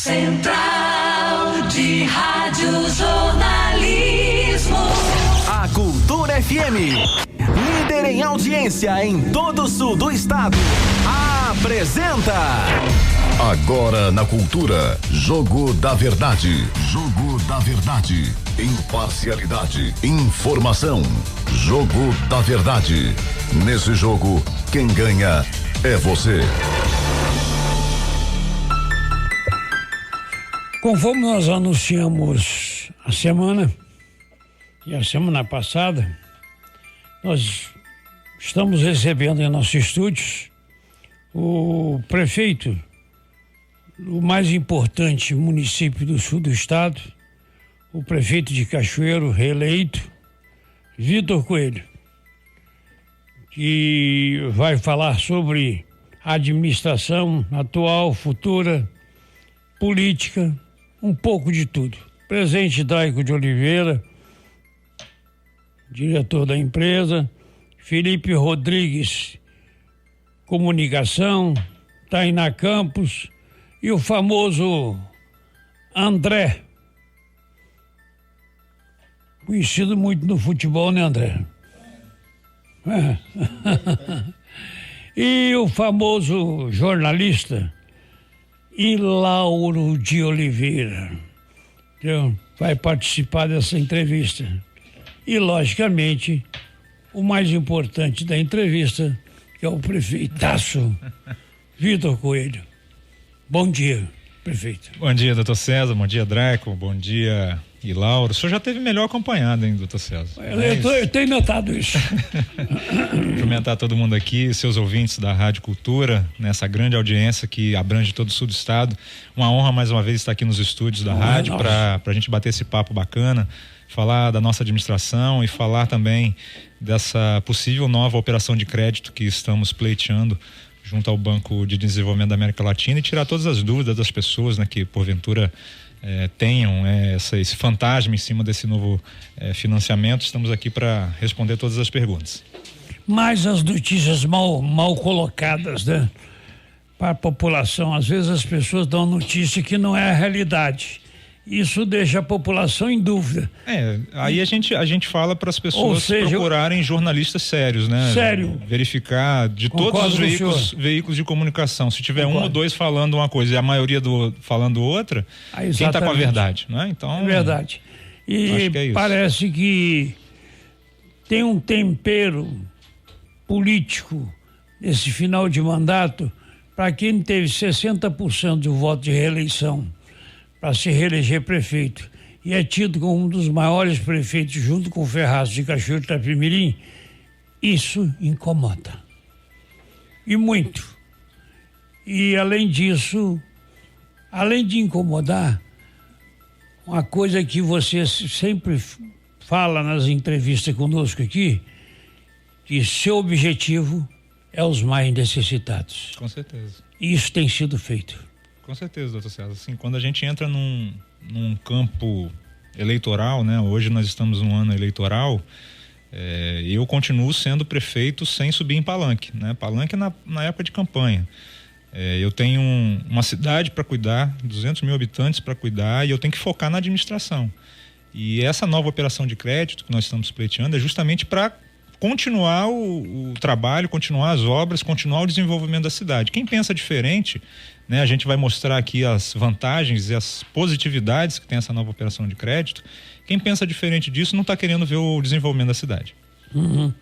Central de Radiojornalismo. A Cultura FM, líder em audiência em todo o sul do estado, apresenta. Agora na Cultura, Jogo da Verdade. Jogo da Verdade. Imparcialidade. Informação. Jogo da Verdade. Nesse jogo, quem ganha é você. Conforme nós anunciamos a semana passada, nós estamos recebendo em nossos estúdios o prefeito do mais importante município do sul do estado, o prefeito de Cachoeiro, reeleito, Vitor Coelho, que vai falar sobre administração atual, futura, política, um pouco de tudo. Presidente Daico de Oliveira, diretor da empresa, Felipe Rodrigues, comunicação, Tainá Campos e o famoso André, conhecido muito no futebol, né, André? E o famoso jornalista Ilauro de Oliveira, então, vai participar dessa entrevista. E, logicamente, o mais importante da entrevista, que é o prefeitaço Vitor Coelho. Bom dia, prefeito. Bom dia, doutor César. Bom dia, Draico. Bom dia, Ilauro. O senhor já esteve melhor acompanhado, hein, doutor César? Eu tenho notado isso. Cumprimentar todo mundo aqui, seus ouvintes da Rádio Cultura, nessa grande audiência que abrange todo o sul do estado. Uma honra mais uma vez estar aqui nos estúdios da rádio para a gente bater esse papo bacana, falar da nossa administração e falar também dessa possível nova operação de crédito que estamos pleiteando junto ao Banco de Desenvolvimento da América Latina e tirar todas as dúvidas das pessoas, né, que porventura tenham esse fantasma em cima desse novo financiamento. Estamos aqui para responder todas as perguntas. Mas as notícias mal colocadas, né, para a população, às vezes as pessoas dão notícia que não é a realidade. Isso deixa a população em dúvida. Aí a gente fala para as pessoas procurarem jornalistas sérios, né? Sério. Verificar de todos os veículos de comunicação. Se tiver um ou dois falando uma coisa e a maioria falando outra, quem está com a verdade, né? Então, é verdade. E parece que tem um tempero político nesse final de mandato para quem teve 60% do voto de reeleição para se reeleger prefeito e é tido como um dos maiores prefeitos junto com o Ferraz de Cachoeiro de Itapemirim, isso incomoda. E muito. E além disso, além de incomodar, uma coisa que você sempre fala nas entrevistas conosco aqui, que seu objetivo é os mais necessitados. Com certeza. E isso tem sido feito. Com certeza, doutor César. Assim, quando a gente entra num campo eleitoral, né? Hoje nós estamos num ano eleitoral, eu continuo sendo prefeito sem subir em palanque, né? Palanque na época de campanha. Eu tenho uma cidade para cuidar, 200 mil habitantes para cuidar, e eu tenho que focar na administração. E essa nova operação de crédito que nós estamos pleiteando é justamente para continuar o trabalho, continuar as obras, continuar o desenvolvimento da cidade. Quem pensa diferente, né, a gente vai mostrar aqui as vantagens e as positividades que tem essa nova operação de crédito. Quem pensa diferente disso não está querendo ver o desenvolvimento da cidade. Uhum.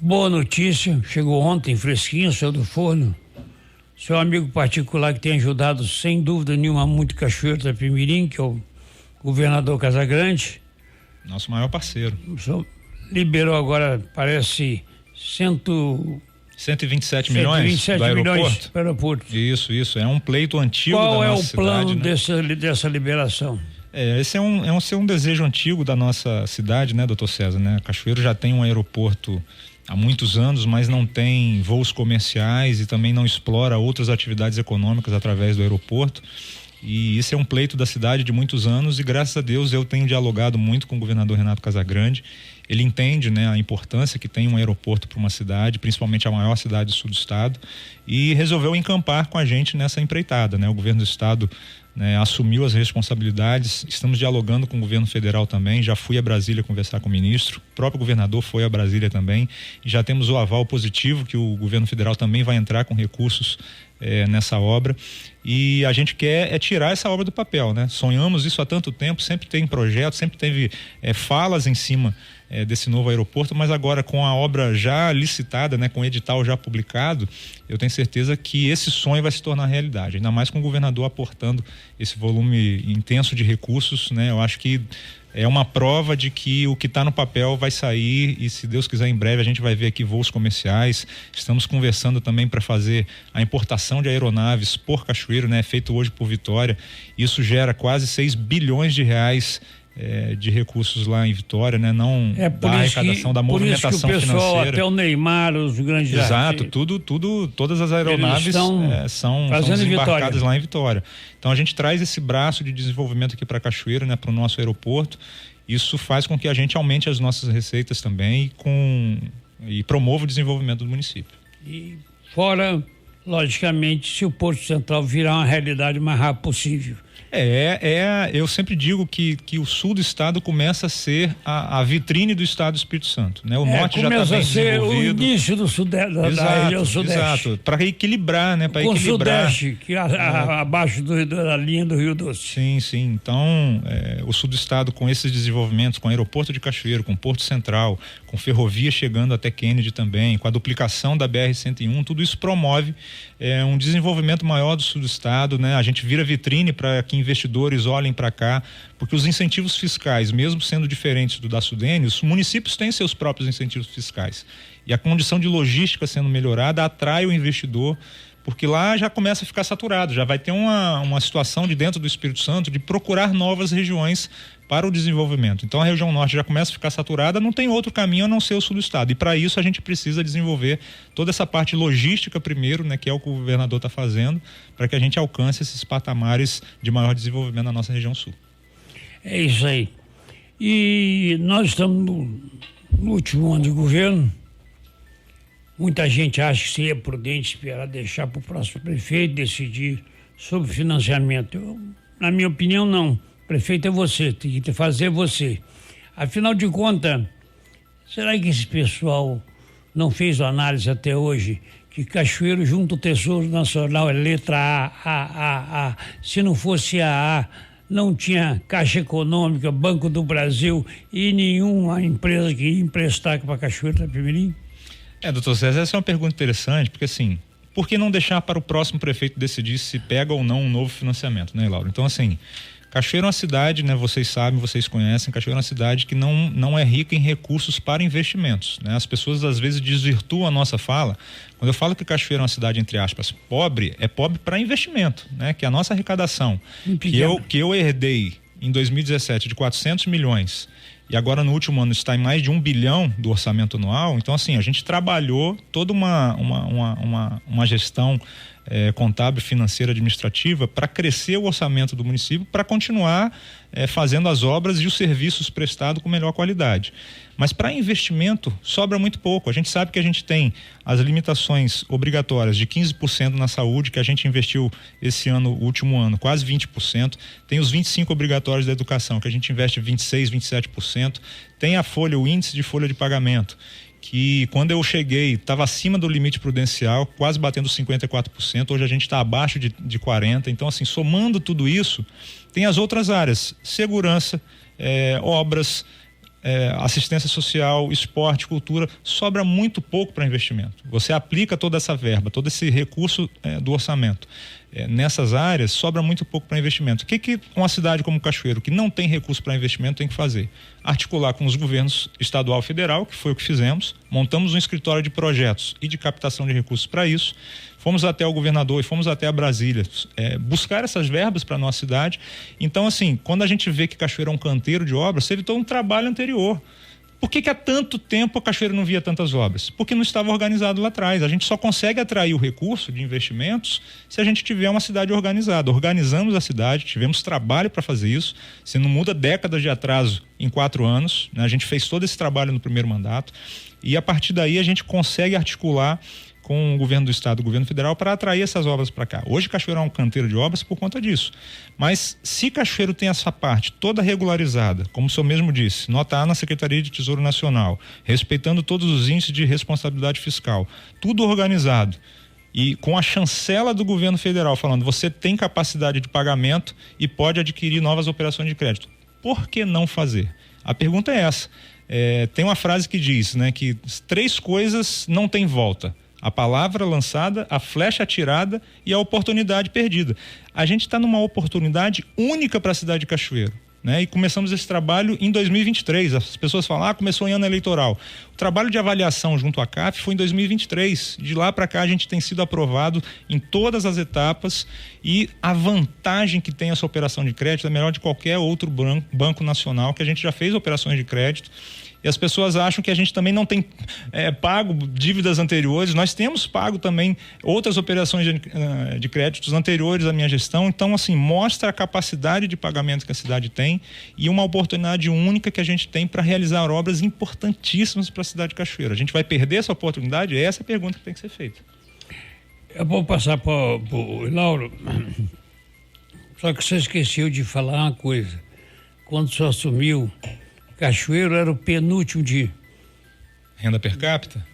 Boa notícia, chegou ontem, fresquinho, saiu do forno. Seu amigo particular que tem ajudado, sem dúvida nenhuma, muito Cachoeiro de Itapemirim, que é o governador Casagrande. Nosso maior parceiro. Liberou agora, parece, 127 milhões do aeroporto. Isso. É um pleito antigo da nossa cidade. Qual é o plano dessa liberação? Esse é um desejo antigo da nossa cidade, né, doutor César, né? Cachoeiro já tem um aeroporto há muitos anos, mas não tem voos comerciais e também não explora outras atividades econômicas através do aeroporto. E isso é um pleito da cidade de muitos anos e, graças a Deus, eu tenho dialogado muito com o governador Renato Casagrande ele entende, né, a importância que tem um aeroporto para uma cidade, principalmente a maior cidade do sul do estado, e resolveu encampar com a gente nessa empreitada, né? O governo do estado, né, assumiu as responsabilidades, estamos dialogando com o governo federal também, já fui a Brasília conversar com o ministro, o próprio governador foi a Brasília também, e já temos o aval positivo que o governo federal também vai entrar com recursos nessa obra, e a gente quer tirar essa obra do papel, né? Sonhamos isso há tanto tempo, sempre tem projetos, sempre teve falas em cima desse novo aeroporto, mas agora com a obra já licitada, né, com o edital já publicado, eu tenho certeza que esse sonho vai se tornar realidade, ainda mais com o governador aportando esse volume intenso de recursos, né? Eu acho que é uma prova de que o que está no papel vai sair, e se Deus quiser em breve a gente vai ver aqui voos comerciais. Estamos conversando também para fazer a importação de aeronaves por Cachoeiro, né? Feito hoje por Vitória. Isso gera quase 6 bilhões de reais de recursos lá em Vitória, né? Não da arrecadação, da movimentação financeira. Por isso que o pessoal, financeira. Até o Neymar, os grandes Exato, todas as aeronaves são desembarcadas lá em Vitória. Então a gente traz esse braço de desenvolvimento aqui para Cachoeiro, né? Para o nosso aeroporto. Isso faz com que a gente aumente as nossas receitas também e promova o desenvolvimento do município. E fora, logicamente, se o Porto Central virar uma realidade o mais rápido possível. Eu sempre digo que o sul do estado começa a ser a vitrine do estado do Espírito Santo, né? O norte já está bem desenvolvido. Começa a ser o início do sudeste, da região sudeste. Exato, para equilibrar, né? Para equilibrar. Sudeste, que abaixo da linha do Rio Doce. Sim. Então, o sul do estado com esses desenvolvimentos, com o aeroporto de Cachoeiro, com o Porto Central, com ferrovia chegando até Kennedy também, com a duplicação da BR-101, tudo isso promove um desenvolvimento maior do sul do estado, né? A gente vira vitrine para que investidores olhem para cá, porque os incentivos fiscais, mesmo sendo diferentes do da Sudene, os municípios têm seus próprios incentivos fiscais, e a condição de logística sendo melhorada atrai o investidor, porque lá já começa a ficar saturado, já vai ter uma situação de dentro do Espírito Santo de procurar novas regiões para o desenvolvimento. Então a região norte já começa a ficar saturada, não tem outro caminho a não ser o sul do estado, e para isso a gente precisa desenvolver toda essa parte logística primeiro, né, que é o que o governador está fazendo, para que a gente alcance esses patamares de maior desenvolvimento na nossa região sul. É isso aí. E nós estamos no último ano de governo. Muita gente acha que seria prudente esperar deixar para o próximo prefeito decidir sobre financiamento. Na minha opinião, não. O prefeito é você, tem que fazer você. Afinal de contas, será que esse pessoal não fez uma análise até hoje que Cachoeiro junto ao Tesouro Nacional é letra A. Se não fosse a não tinha Caixa Econômica, Banco do Brasil e nenhuma empresa que ia emprestar para Cachoeiro da Primeirinho? Doutor César, essa é uma pergunta interessante, porque assim, por que não deixar para o próximo prefeito decidir se pega ou não um novo financiamento, né, Lauro? Então, assim, Cachoeiro é uma cidade, né, vocês sabem, vocês conhecem, Cachoeiro é uma cidade que não é rica em recursos para investimentos, né? As pessoas às vezes desvirtuam a nossa fala. Quando eu falo que Cachoeiro é uma cidade, entre aspas, pobre, é pobre para investimento, né? Que a nossa arrecadação, que eu herdei em 2017 de 400 milhões e agora no último ano está em mais de 1 bilhão do orçamento anual. Então, assim, a gente trabalhou toda uma gestão contábil, financeira, administrativa para crescer o orçamento do município, para continuar fazendo as obras e os serviços prestados com melhor qualidade. Mas para investimento sobra muito pouco. A gente sabe que a gente tem as limitações obrigatórias de 15% na saúde, que a gente investiu esse ano, último ano, quase 20%. Tem os 25% obrigatórios da educação, que a gente investe 26%, 27%. Tem a folha, o índice de folha de pagamento, que quando eu cheguei estava acima do limite prudencial, quase batendo 54%, hoje a gente está abaixo de 40%. Então, assim, somando tudo isso, tem as outras áreas, segurança, obras, assistência social, esporte, cultura, sobra muito pouco para investimento. Você aplica toda essa verba, todo esse recurso do orçamento nessas áreas, sobra muito pouco para investimento. O que uma cidade como Cachoeiro, que não tem recurso para investimento, tem que fazer? Articular com os governos estadual e federal, que foi o que fizemos, montamos um escritório de projetos e de captação de recursos para isso, fomos até o governador e fomos até a Brasília buscar essas verbas para a nossa cidade. Então, assim, quando a gente vê que Cachoeiro é um canteiro de obras, você evitou um trabalho anterior. Por que há tanto tempo a Cachoeiro não via tantas obras? Porque não estava organizado lá atrás. A gente só consegue atrair o recurso de investimentos se a gente tiver uma cidade organizada. Organizamos a cidade, tivemos trabalho para fazer isso. Você não muda décadas de atraso em 4 anos, né? A gente fez todo esse trabalho no primeiro mandato e a partir daí a gente consegue articular com o governo do estado, o governo federal, para atrair essas obras para cá. Hoje Cachoeiro é um canteiro de obras por conta disso. Mas se Cachoeiro tem essa parte toda regularizada, como o senhor mesmo disse, nota A na Secretaria de Tesouro Nacional, respeitando todos os índices de responsabilidade fiscal, tudo organizado, e com a chancela do governo federal falando, você tem capacidade de pagamento e pode adquirir novas operações de crédito. Por que não fazer? A pergunta é essa. Tem uma frase que diz, né, que 3 coisas não tem volta: a palavra lançada, a flecha atirada e a oportunidade perdida. A gente está numa oportunidade única para a cidade de Cachoeiro, né? E começamos esse trabalho em 2023. As pessoas falam, começou em ano eleitoral. O trabalho de avaliação junto à CAF foi em 2023. De lá para cá a gente tem sido aprovado em todas as etapas e a vantagem que tem essa operação de crédito é melhor de qualquer outro banco nacional, que a gente já fez operações de crédito. E as pessoas acham que a gente também não tem pago dívidas anteriores. Nós temos pago também outras operações de créditos anteriores à minha gestão. Então, assim, mostra a capacidade de pagamento que a cidade tem e uma oportunidade única que a gente tem para realizar obras importantíssimas para a cidade de Cachoeiro. A gente vai perder essa oportunidade? Essa é a pergunta que tem que ser feita. Eu vou passar para o Lauro. Só que você esqueceu de falar uma coisa. Quando você assumiu, Cachoeiro era o penúltimo de renda per capita?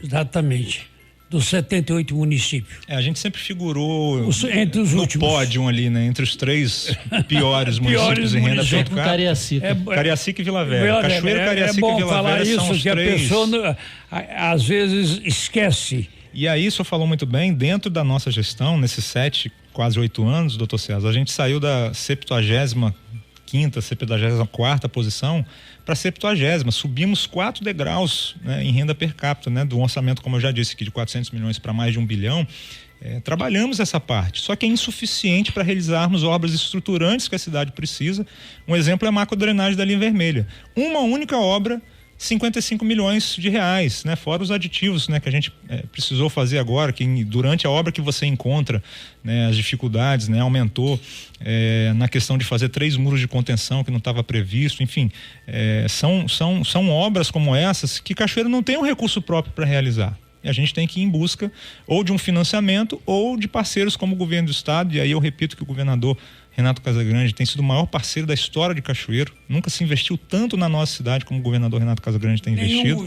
Exatamente. Dos 78 municípios. A gente sempre figurou entre os no últimos. Pódio ali, né? Entre os 3 piores municípios em renda per capita. Cariacica. Cariacica e Vila Velha. Cachoeiro, Cariacica e Vila Velha são os 3. É bom falar isso, que a pessoa às vezes esquece. E aí, o senhor falou muito bem, dentro da nossa gestão, nesses 7, quase 8 anos, doutor César, a gente saiu da 75ª, 74ª posição para a 70ª. Subimos 4 degraus, né, em renda per capita, né, do orçamento, como eu já disse aqui, de 400 milhões para mais de 1 bilhão. Trabalhamos essa parte, só que é insuficiente para realizarmos obras estruturantes que a cidade precisa. Um exemplo é a macrodrenagem da linha vermelha. Uma única obra, 55 milhões de reais, né? Fora os aditivos, né? Que a gente precisou fazer agora, que durante a obra que você encontra, né? As dificuldades, né? Aumentou na questão de fazer 3 muros de contenção que não estava previsto, enfim, são obras como essas que Cachoeiro não tem um recurso próprio para realizar. E a gente tem que ir em busca ou de um financiamento ou de parceiros como o governo do estado, e aí eu repito que o governador Renato Casagrande tem sido o maior parceiro da história de Cachoeiro. Nunca se investiu tanto na nossa cidade como o governador Renato Casagrande tem investido.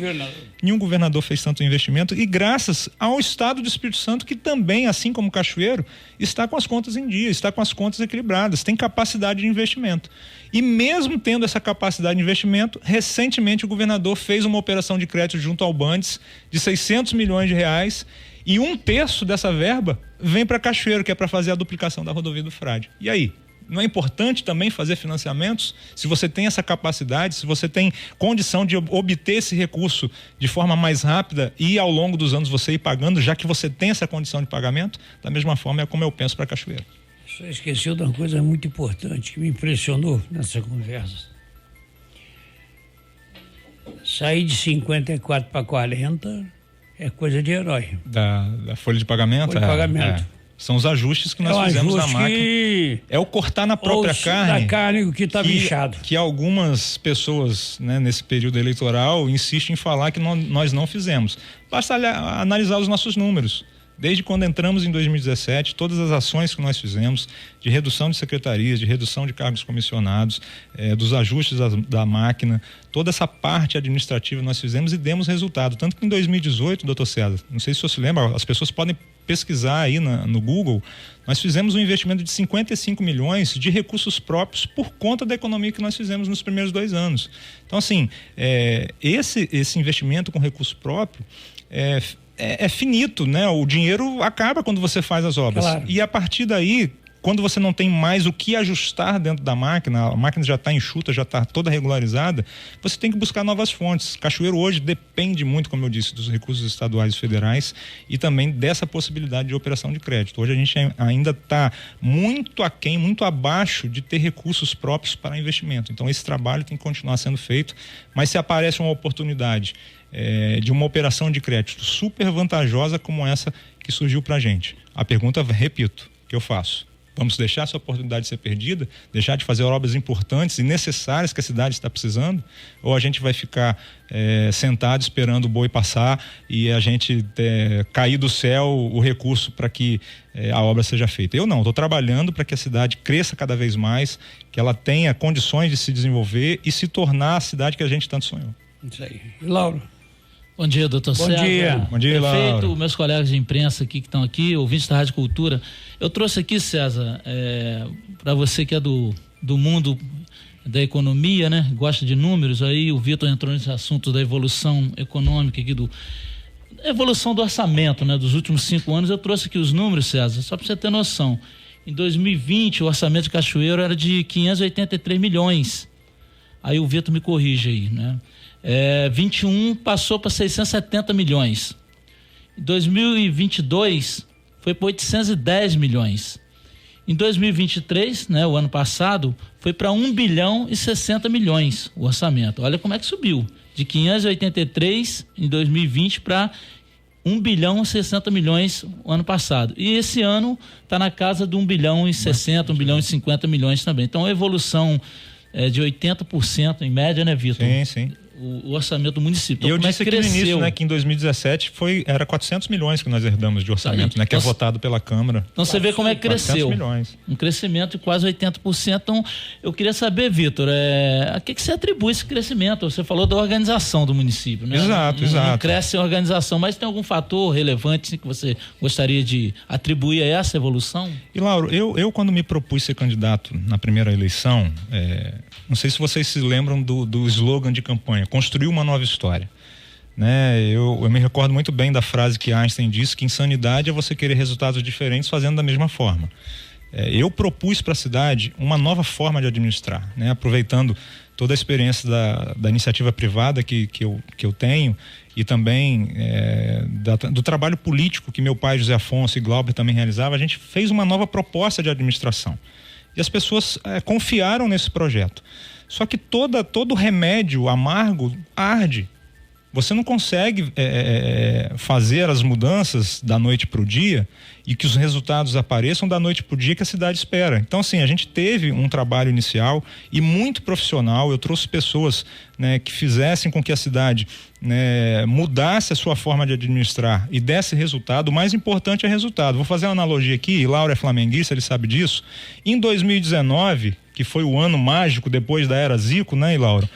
Nenhum governador fez tanto investimento, e graças ao estado do Espírito Santo, que também, assim como Cachoeiro, está com as contas em dia, está com as contas equilibradas, tem capacidade de investimento. E mesmo tendo essa capacidade de investimento, recentemente o governador fez uma operação de crédito junto ao Bandes de 600 milhões de reais, e 1/3 dessa verba vem para Cachoeiro, que é para fazer a duplicação da rodovia do Frade. E aí? Não é importante também fazer financiamentos? Se você tem essa capacidade, se você tem condição de obter esse recurso de forma mais rápida e ao longo dos anos você ir pagando, já que você tem essa condição de pagamento, da mesma forma é como eu penso para Cachoeiro. Você esqueceu de uma coisa muito importante que me impressionou nessa conversa. Sair de 54 para 40 é coisa de herói. Da folha de pagamento? Folha de pagamento. São os ajustes que nós fizemos na máquina. É o cortar na própria carne. Da carne que está bichado. Que algumas pessoas, né, nesse período eleitoral, insistem em falar que nós não fizemos. Basta analisar os nossos números. Desde quando entramos em 2017, todas as ações que nós fizemos de redução de secretarias, de redução de cargos comissionados, dos ajustes da máquina, toda essa parte administrativa nós fizemos e demos resultado. Tanto que em 2018, doutor César, não sei se o senhor se lembra, as pessoas podem pesquisar aí no Google, nós fizemos um investimento de 55 milhões de recursos próprios por conta da economia que nós fizemos nos primeiros 2 anos. Então, assim, esse investimento com recurso próprio é finito, né? O dinheiro acaba quando você faz as obras. Claro. E a partir daí, quando você não tem mais o que ajustar dentro da máquina, a máquina já está enxuta, já está toda regularizada, você tem que buscar novas fontes. Cachoeiro hoje depende muito, como eu disse, dos recursos estaduais e federais e também dessa possibilidade de operação de crédito. Hoje a gente ainda está muito aquém, muito abaixo de ter recursos próprios para investimento. Então esse trabalho tem que continuar sendo feito, mas se aparece uma oportunidade de uma operação de crédito super vantajosa como essa que surgiu para a gente, a pergunta, repito, que eu faço: vamos deixar essa oportunidade ser perdida? Deixar de fazer obras importantes e necessárias que a cidade está precisando? Ou a gente vai ficar sentado esperando o boi passar e a gente cair do céu o recurso para que a obra seja feita? Eu não, estou trabalhando para que a cidade cresça cada vez mais, que ela tenha condições de se desenvolver e se tornar a cidade que a gente tanto sonhou. Isso aí. Lauro. Bom dia, doutor César. Bom dia. Bom dia, Lauro. Meus colegas de imprensa aqui que estão aqui, ouvintes da Rádio Cultura. Eu trouxe aqui, César, para você que é do mundo da economia, né? Gosta de números, aí o Vitor entrou nesse assunto da evolução econômica aqui, evolução do orçamento, né? Dos últimos 5 anos. Eu trouxe aqui os números, César, só para você ter noção. Em 2020, o orçamento de Cachoeiro era de 583 milhões. Aí o Vitor me corrige aí, né? 21 passou para 670 milhões. Em 2022 foi para 810 milhões. Em 2023, né, o ano passado, foi para 1 bilhão e 60 milhões o orçamento. Olha como é que subiu. De 583 em 2020 para 1 bilhão e 60 milhões o ano passado. E esse ano está na casa de 1 bilhão e 60, 1 bilhão e 50 milhões também. Então a evolução de 80% em média, né, Vitor? Sim, sim. O orçamento do município. Então, e eu disse aqui no início, né, que em 2017 era 400 milhões que nós herdamos de orçamento, né, que é votado pela Câmara. Então você vê como é que cresceu. 400 milhões. Um crescimento de quase 80%. Então eu queria saber, Vitor, a que você atribui esse crescimento? Você falou da organização do município, né? Exato. Não cresce a organização, mas tem algum fator relevante que você gostaria de atribuir a essa evolução? E Lauro, eu quando me propus ser candidato na primeira eleição, não sei se vocês se lembram do slogan de campanha: construir uma nova história, né? Eu me recordo muito bem da frase que Einstein disse, que insanidade é você querer resultados diferentes fazendo da mesma forma. Eu propus para a cidade uma nova forma de administrar, né? Aproveitando toda a experiência da iniciativa privada que eu tenho e também do trabalho político que meu pai José Afonso e Glauber também realizava. A gente fez uma nova proposta de administração e as pessoas confiaram nesse projeto. Só que todo remédio amargo arde. Você não consegue fazer as mudanças da noite para o dia e que os resultados apareçam da noite para o dia que a cidade espera. Então, assim, a gente teve um trabalho inicial e muito profissional. Eu trouxe pessoas, né, que fizessem com que a cidade, né, mudasse a sua forma de administrar e desse resultado. O mais importante é resultado. Vou fazer uma analogia aqui, Lauro é flamenguista, ele sabe disso. Em 2019, que foi o ano mágico depois da era Zico, né, Lauro?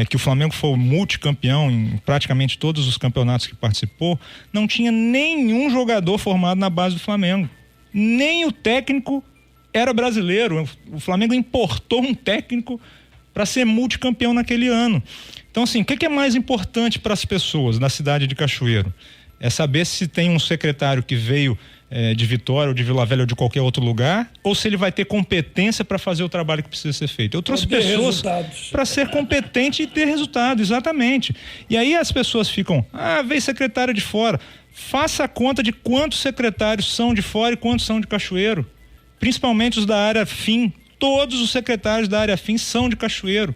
Que o Flamengo foi multicampeão em praticamente todos os campeonatos que participou, não tinha nenhum jogador formado na base do Flamengo. Nem o técnico era brasileiro. O Flamengo importou um técnico para ser multicampeão naquele ano. Então, assim, o que é mais importante para as pessoas na cidade de Cachoeiro? É saber se tem um secretário que veio de Vitória ou de Vila Velha ou de qualquer outro lugar, ou se ele vai ter competência para fazer o trabalho que precisa ser feito. Eu trouxe pessoas para ser competente e ter resultado, exatamente. E aí as pessoas ficam, veio secretário de fora. Faça a conta de quantos secretários são de fora e quantos são de Cachoeiro. Principalmente os da área fim. Todos os secretários da área fim são de Cachoeiro.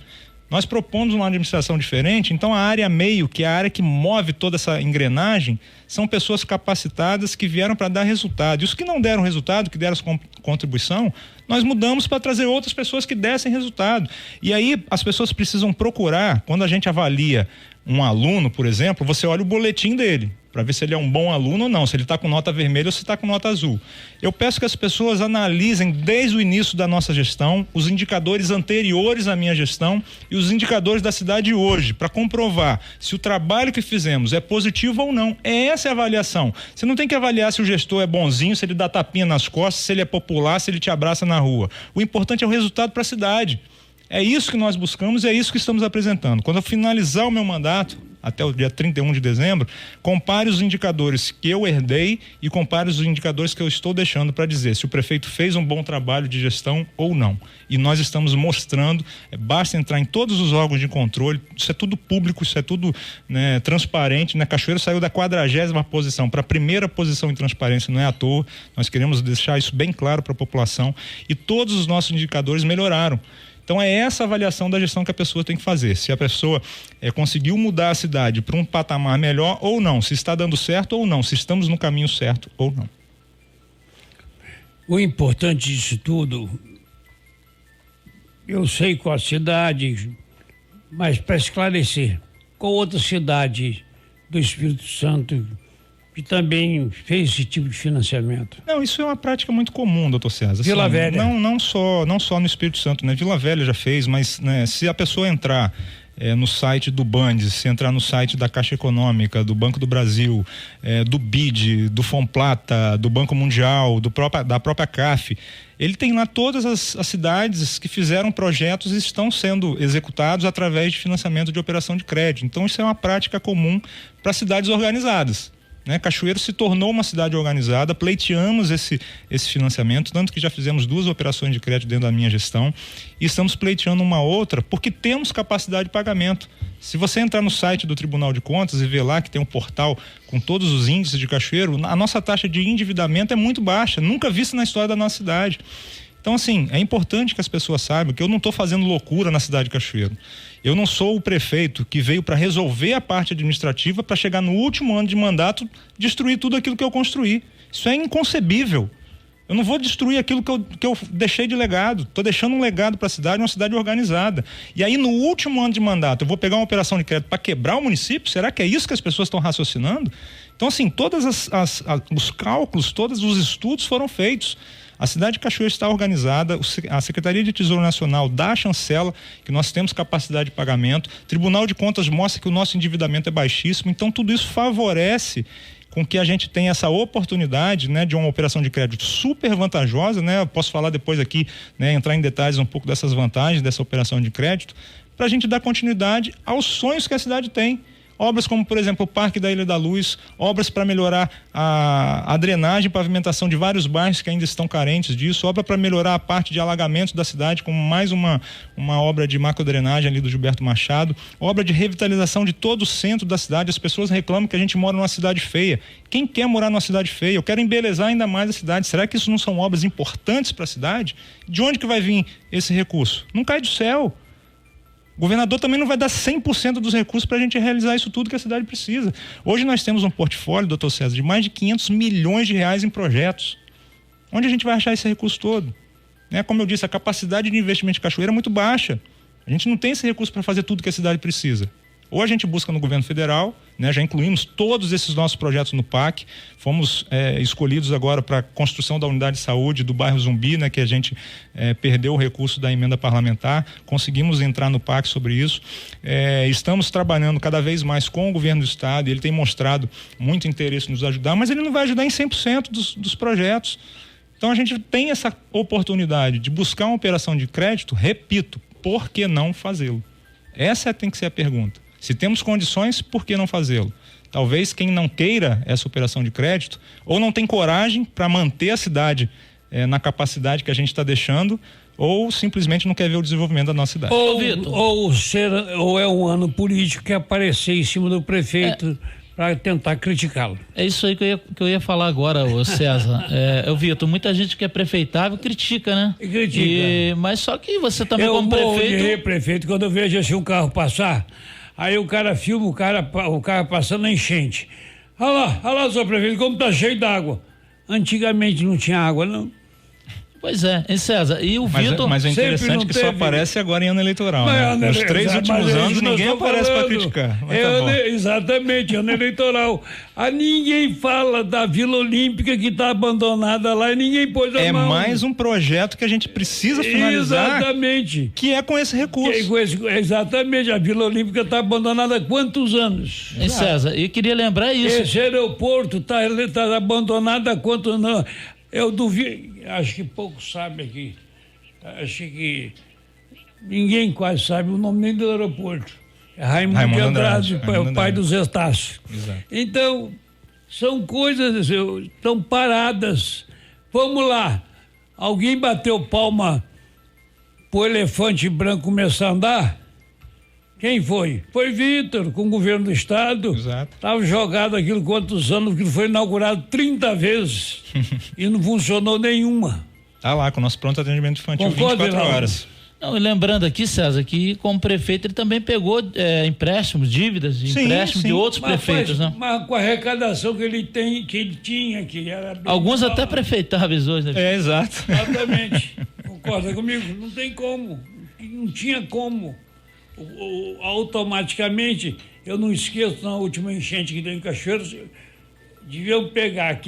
Nós propomos uma administração diferente, então a área meio, que é a área que move toda essa engrenagem, são pessoas capacitadas que vieram para dar resultado. E os que não deram resultado, que deram contribuição, nós mudamos para trazer outras pessoas que dessem resultado. E aí as pessoas precisam procurar, quando a gente avalia um aluno, por exemplo, você olha o boletim dele, para ver se ele é um bom aluno ou não, se ele está com nota vermelha ou se está com nota azul. Eu peço que as pessoas analisem desde o início da nossa gestão os indicadores anteriores à minha gestão e os indicadores da cidade hoje, para comprovar se o trabalho que fizemos é positivo ou não. Essa é a avaliação. Você não tem que avaliar se o gestor é bonzinho, se ele dá tapinha nas costas, se ele é popular, se ele te abraça na rua. O importante é o resultado para a cidade. É isso que nós buscamos e é isso que estamos apresentando. Quando eu finalizar o meu mandato, até o dia 31 de dezembro, compare os indicadores que eu herdei e compare os indicadores que eu estou deixando para dizer se o prefeito fez um bom trabalho de gestão ou não. E nós estamos mostrando, basta entrar em todos os órgãos de controle, isso é tudo público, isso é tudo, né, transparente, né? Cachoeiro saiu da 40ª posição para a primeira posição em transparência, não é à toa, nós queremos deixar isso bem claro para a população, e todos os nossos indicadores melhoraram. Então é essa avaliação da gestão que a pessoa tem que fazer, se a pessoa conseguiu mudar a cidade para um patamar melhor ou não, se está dando certo ou não, se estamos no caminho certo ou não. O importante disso tudo, eu sei qual a cidade, mas para esclarecer, qual outra cidade do Espírito Santo que também fez esse tipo de financiamento? Não, isso é uma prática muito comum, doutor César. Vila Velha. Não só no Espírito Santo, né? Vila Velha já fez, mas, né, se a pessoa entrar no site do Bandes, se entrar no site da Caixa Econômica, do Banco do Brasil, do BID, do Fomplata, do Banco Mundial, da própria CAF, ele tem lá todas as cidades que fizeram projetos e estão sendo executados através de financiamento de operação de crédito. Então isso é uma prática comum para cidades organizadas. Né? Cachoeiro se tornou uma cidade organizada, pleiteamos esse financiamento, tanto que já fizemos 2 operações de crédito dentro da minha gestão e estamos pleiteando uma outra porque temos capacidade de pagamento. Se você entrar no site do Tribunal de Contas e ver lá que tem um portal com todos os índices de Cachoeiro, a nossa taxa de endividamento é muito baixa, nunca vista na história da nossa cidade. Então, assim, é importante que as pessoas saibam que eu não estou fazendo loucura na cidade de Cachoeiro. Eu não sou o prefeito que veio para resolver a parte administrativa para chegar no último ano de mandato destruir tudo aquilo que eu construí. Isso é inconcebível. Eu não vou destruir aquilo que eu deixei de legado. Estou deixando um legado para a cidade, uma cidade organizada. E aí, no último ano de mandato, eu vou pegar uma operação de crédito para quebrar o município? Será que é isso que as pessoas estão raciocinando? Então, assim, todos os cálculos, todos os estudos foram feitos. A cidade de Cachoeiro está organizada, a Secretaria de Tesouro Nacional dá a chancela que nós temos capacidade de pagamento, o Tribunal de Contas mostra que o nosso endividamento é baixíssimo, então tudo isso favorece com que a gente tenha essa oportunidade, né, de uma operação de crédito super vantajosa, né? Eu posso falar depois aqui, né, entrar em detalhes um pouco dessas vantagens dessa operação de crédito, para a gente dar continuidade aos sonhos que a cidade tem. Obras como, por exemplo, o Parque da Ilha da Luz, obras para melhorar a drenagem e pavimentação de vários bairros que ainda estão carentes disso, obra para melhorar a parte de alagamentos da cidade, como mais uma obra de macrodrenagem ali do Gilberto Machado, obra de revitalização de todo o centro da cidade. As pessoas reclamam que a gente mora numa cidade feia. Quem quer morar numa cidade feia? Eu quero embelezar ainda mais a cidade. Será que isso não são obras importantes para a cidade? De onde que vai vir esse recurso? Não cai do céu. O governador também não vai dar 100% dos recursos para a gente realizar isso tudo que a cidade precisa. Hoje nós temos um portfólio, doutor César, de mais de 500 milhões de reais em projetos. Onde a gente vai achar esse recurso todo? Né? Como eu disse, a capacidade de investimento de Cachoeira é muito baixa. A gente não tem esse recurso para fazer tudo que a cidade precisa. Ou a gente busca no governo federal, né? Já incluímos todos esses nossos projetos no PAC, fomos escolhidos agora para a construção da unidade de saúde do bairro Zumbi, né? Que a gente perdeu o recurso da emenda parlamentar, conseguimos entrar no PAC sobre isso, estamos trabalhando cada vez mais com o governo do estado, ele tem mostrado muito interesse em nos ajudar, mas ele não vai ajudar em 100% dos projetos. Então a gente tem essa oportunidade de buscar uma operação de crédito, repito, por que não fazê-lo? Essa tem que ser a pergunta. Se temos condições, por que não fazê-lo? Talvez quem não queira essa operação de crédito ou não tem coragem para manter a cidade na capacidade que a gente está deixando, ou simplesmente não quer ver o desenvolvimento da nossa cidade. Ou é um ano político que aparecer em cima do prefeito para tentar criticá-lo. É isso aí que eu ia falar agora, ô César. Vitor, muita gente que é prefeitável critica, né? Critica. Mas só que você também como prefeito... prefeito, quando eu vejo assim um carro passar, aí o cara filma o carro passando na enchente. Olha lá, senhor prefeito, como tá cheio d'água. Antigamente não tinha água, não. Pois é, hein, César? E o Vitor... Mas é interessante que só aparece agora em ano eleitoral, né? Nos 3 últimos anos ninguém aparece para criticar. Exatamente, ano eleitoral. Ninguém fala da Vila Olímpica que está abandonada lá e ninguém pôs a mão. É mais um projeto que a gente precisa finalizar. Exatamente. Que é com esse recurso. Exatamente, a Vila Olímpica está abandonada há quantos anos? Hein, César? E queria lembrar isso. Esse aeroporto está abandonado há quantos anos? Eu duvido, acho que poucos sabem aqui, acho que ninguém quase sabe o nome nem do aeroporto. Raimundo de Andrade, o pai dos Estácios. Exato. Então, são coisas, estão paradas. Vamos lá. Alguém bateu palma pro elefante branco começar a andar? Quem foi? Foi Vitor, com o governo do estado. Exato. Estava jogado aquilo quantos anos, que foi inaugurado 30 vezes e não funcionou nenhuma. Tá lá, com o nosso pronto atendimento infantil, Concordo, 24 horas. Não, e lembrando aqui, César, que como prefeito ele também pegou empréstimos, dívidas, empréstimos de outros prefeitos, né? Mas com a arrecadação que ele tinha, que era bem alguns alta. até prefeitáveis hoje, né? Exato. Exatamente. Concorda comigo? Não tem como. Não tinha como. Automaticamente, eu não esqueço na última enchente que deu em Cachoeiro, deviam pegar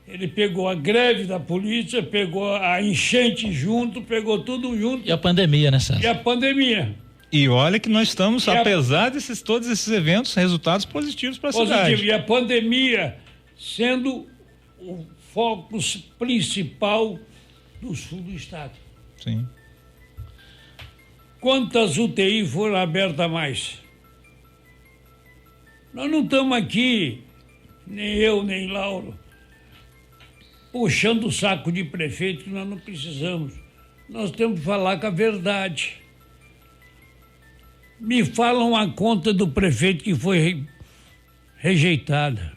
ele pegou a greve da polícia, pegou a enchente junto, pegou tudo junto. E a pandemia, né, César? E a pandemia. E olha que nós estamos, apesar desses todos esses eventos, resultados positivos para a cidade. E a pandemia sendo o foco principal do sul do estado. Sim. Quantas UTI foram abertas a mais? Nós não estamos aqui, nem eu, nem Lauro, puxando o saco de prefeito, que nós não precisamos. Nós temos que falar com a verdade. Me falam a conta do prefeito que foi rejeitada.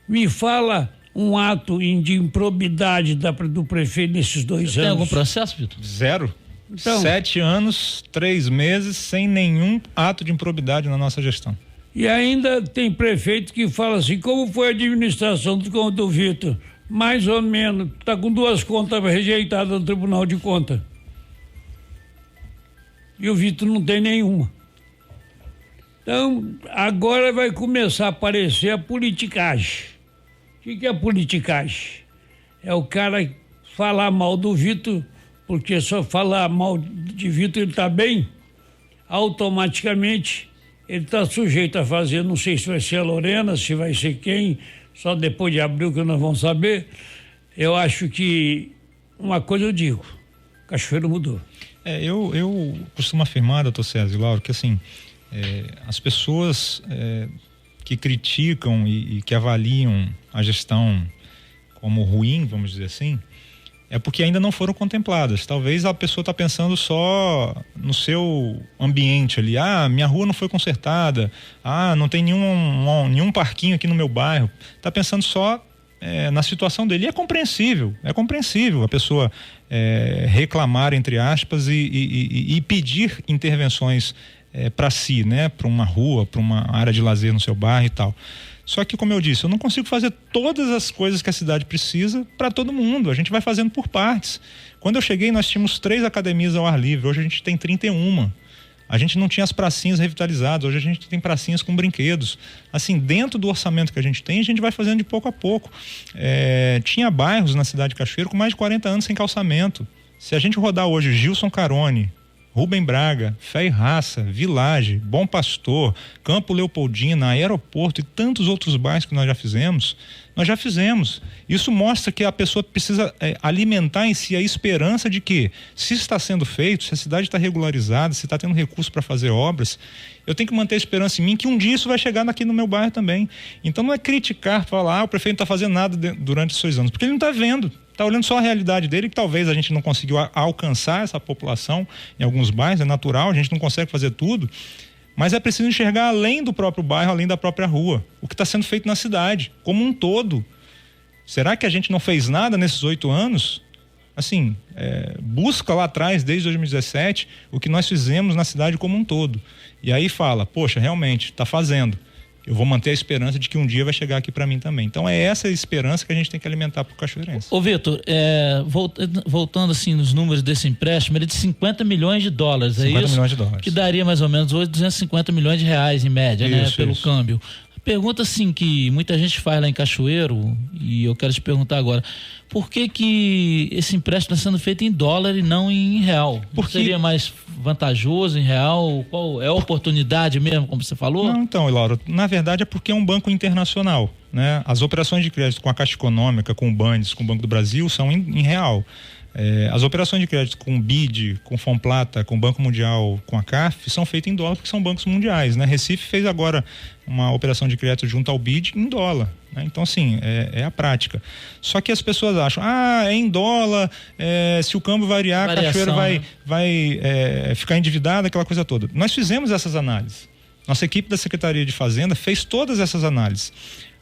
Me fala um ato de improbidade do prefeito nesses 2 anos. Tem algum processo, Vitor? Zero. Então, 7 anos, 3 meses, sem nenhum ato de improbidade na nossa gestão. E ainda tem prefeito que fala assim, como foi a administração do Vitor? Mais ou menos, está com 2 contas rejeitadas no Tribunal de Contas. E o Vitor não tem nenhuma. Então, agora vai começar a aparecer a politicagem. O que é a politicagem? É o cara falar mal do Vitor, porque só falar mal de Vitor ele está bem, automaticamente ele está sujeito a fazer, não sei se vai ser a Lorena, se vai ser quem, só depois de abril que nós vamos saber. Eu acho que uma coisa eu digo, Cachoeiro mudou. Eu costumo afirmar, doutor César e Lauro, que assim, as pessoas que criticam e que avaliam a gestão como ruim, vamos dizer assim, é porque ainda não foram contempladas. Talvez a pessoa está pensando só no seu ambiente ali. Ah, minha rua não foi consertada. Ah, não tem nenhum parquinho aqui no meu bairro. Está pensando só na situação dele. E é compreensível a pessoa reclamar, entre aspas, e pedir intervenções para si, né? Para uma rua, para uma área de lazer no seu bairro e tal. Só que, como eu disse, eu não consigo fazer todas as coisas que a cidade precisa para todo mundo. A gente vai fazendo por partes. Quando eu cheguei, nós tínhamos 3 academias ao ar livre. Hoje a gente tem 31. A gente não tinha as pracinhas revitalizadas. Hoje a gente tem pracinhas com brinquedos. Assim, dentro do orçamento que a gente tem, a gente vai fazendo de pouco a pouco. Tinha bairros na cidade de Cachoeiro com mais de 40 anos sem calçamento. Se a gente rodar hoje Gilson Carone, Rubem Braga, Fé e Raça, Village, Bom Pastor, Campo Leopoldina, Aeroporto e tantos outros bairros que nós já fizemos. Isso mostra que a pessoa precisa alimentar em si a esperança de que, se está sendo feito, se a cidade está regularizada, se está tendo recurso para fazer obras, eu tenho que manter a esperança em mim que um dia isso vai chegar aqui no meu bairro também. Então não é criticar, falar, o prefeito não está fazendo nada durante esses 2 anos, porque ele não está vendo. Está olhando só a realidade dele, que talvez a gente não conseguiu alcançar essa população em alguns bairros, é natural, a gente não consegue fazer tudo, mas é preciso enxergar além do próprio bairro, além da própria rua, o que está sendo feito na cidade, como um todo. Será que a gente não fez nada nesses 8 anos? Assim, busca lá atrás, desde 2017, o que nós fizemos na cidade como um todo. E aí fala, poxa, realmente, está fazendo. Eu vou manter a esperança de que um dia vai chegar aqui para mim também. Então é essa esperança que a gente tem que alimentar para o cachoeirense. Ô Vitor, voltando assim nos números desse empréstimo, ele é de 50 milhões de dólares, é isso? 50 milhões de dólares. Que daria mais ou menos hoje 250 milhões de reais em média, isso, né? Pelo isso. câmbio. Pergunta assim que muita gente faz lá em Cachoeiro, e eu quero te perguntar agora, por que esse empréstimo está sendo feito em dólar e não em real? Porque seria mais vantajoso em real? Qual é a oportunidade mesmo, como você falou? Não, então, Laura, na verdade é porque é um banco internacional. né? As operações de crédito com a Caixa Econômica, com o Bandes, com o Banco do Brasil são em real. As operações de crédito com o BID, com o Fomplata, com o Banco Mundial, com a CAF, são feitas em dólar porque são bancos mundiais, né? Recife fez agora uma operação de crédito junto ao BID em dólar, né? Então, assim, é a prática. Só que as pessoas acham, é em dólar, se o câmbio variar, a Cachoeira vai ficar endividada, aquela coisa toda. Nós fizemos essas análises. Nossa equipe da Secretaria de Fazenda fez todas essas análises.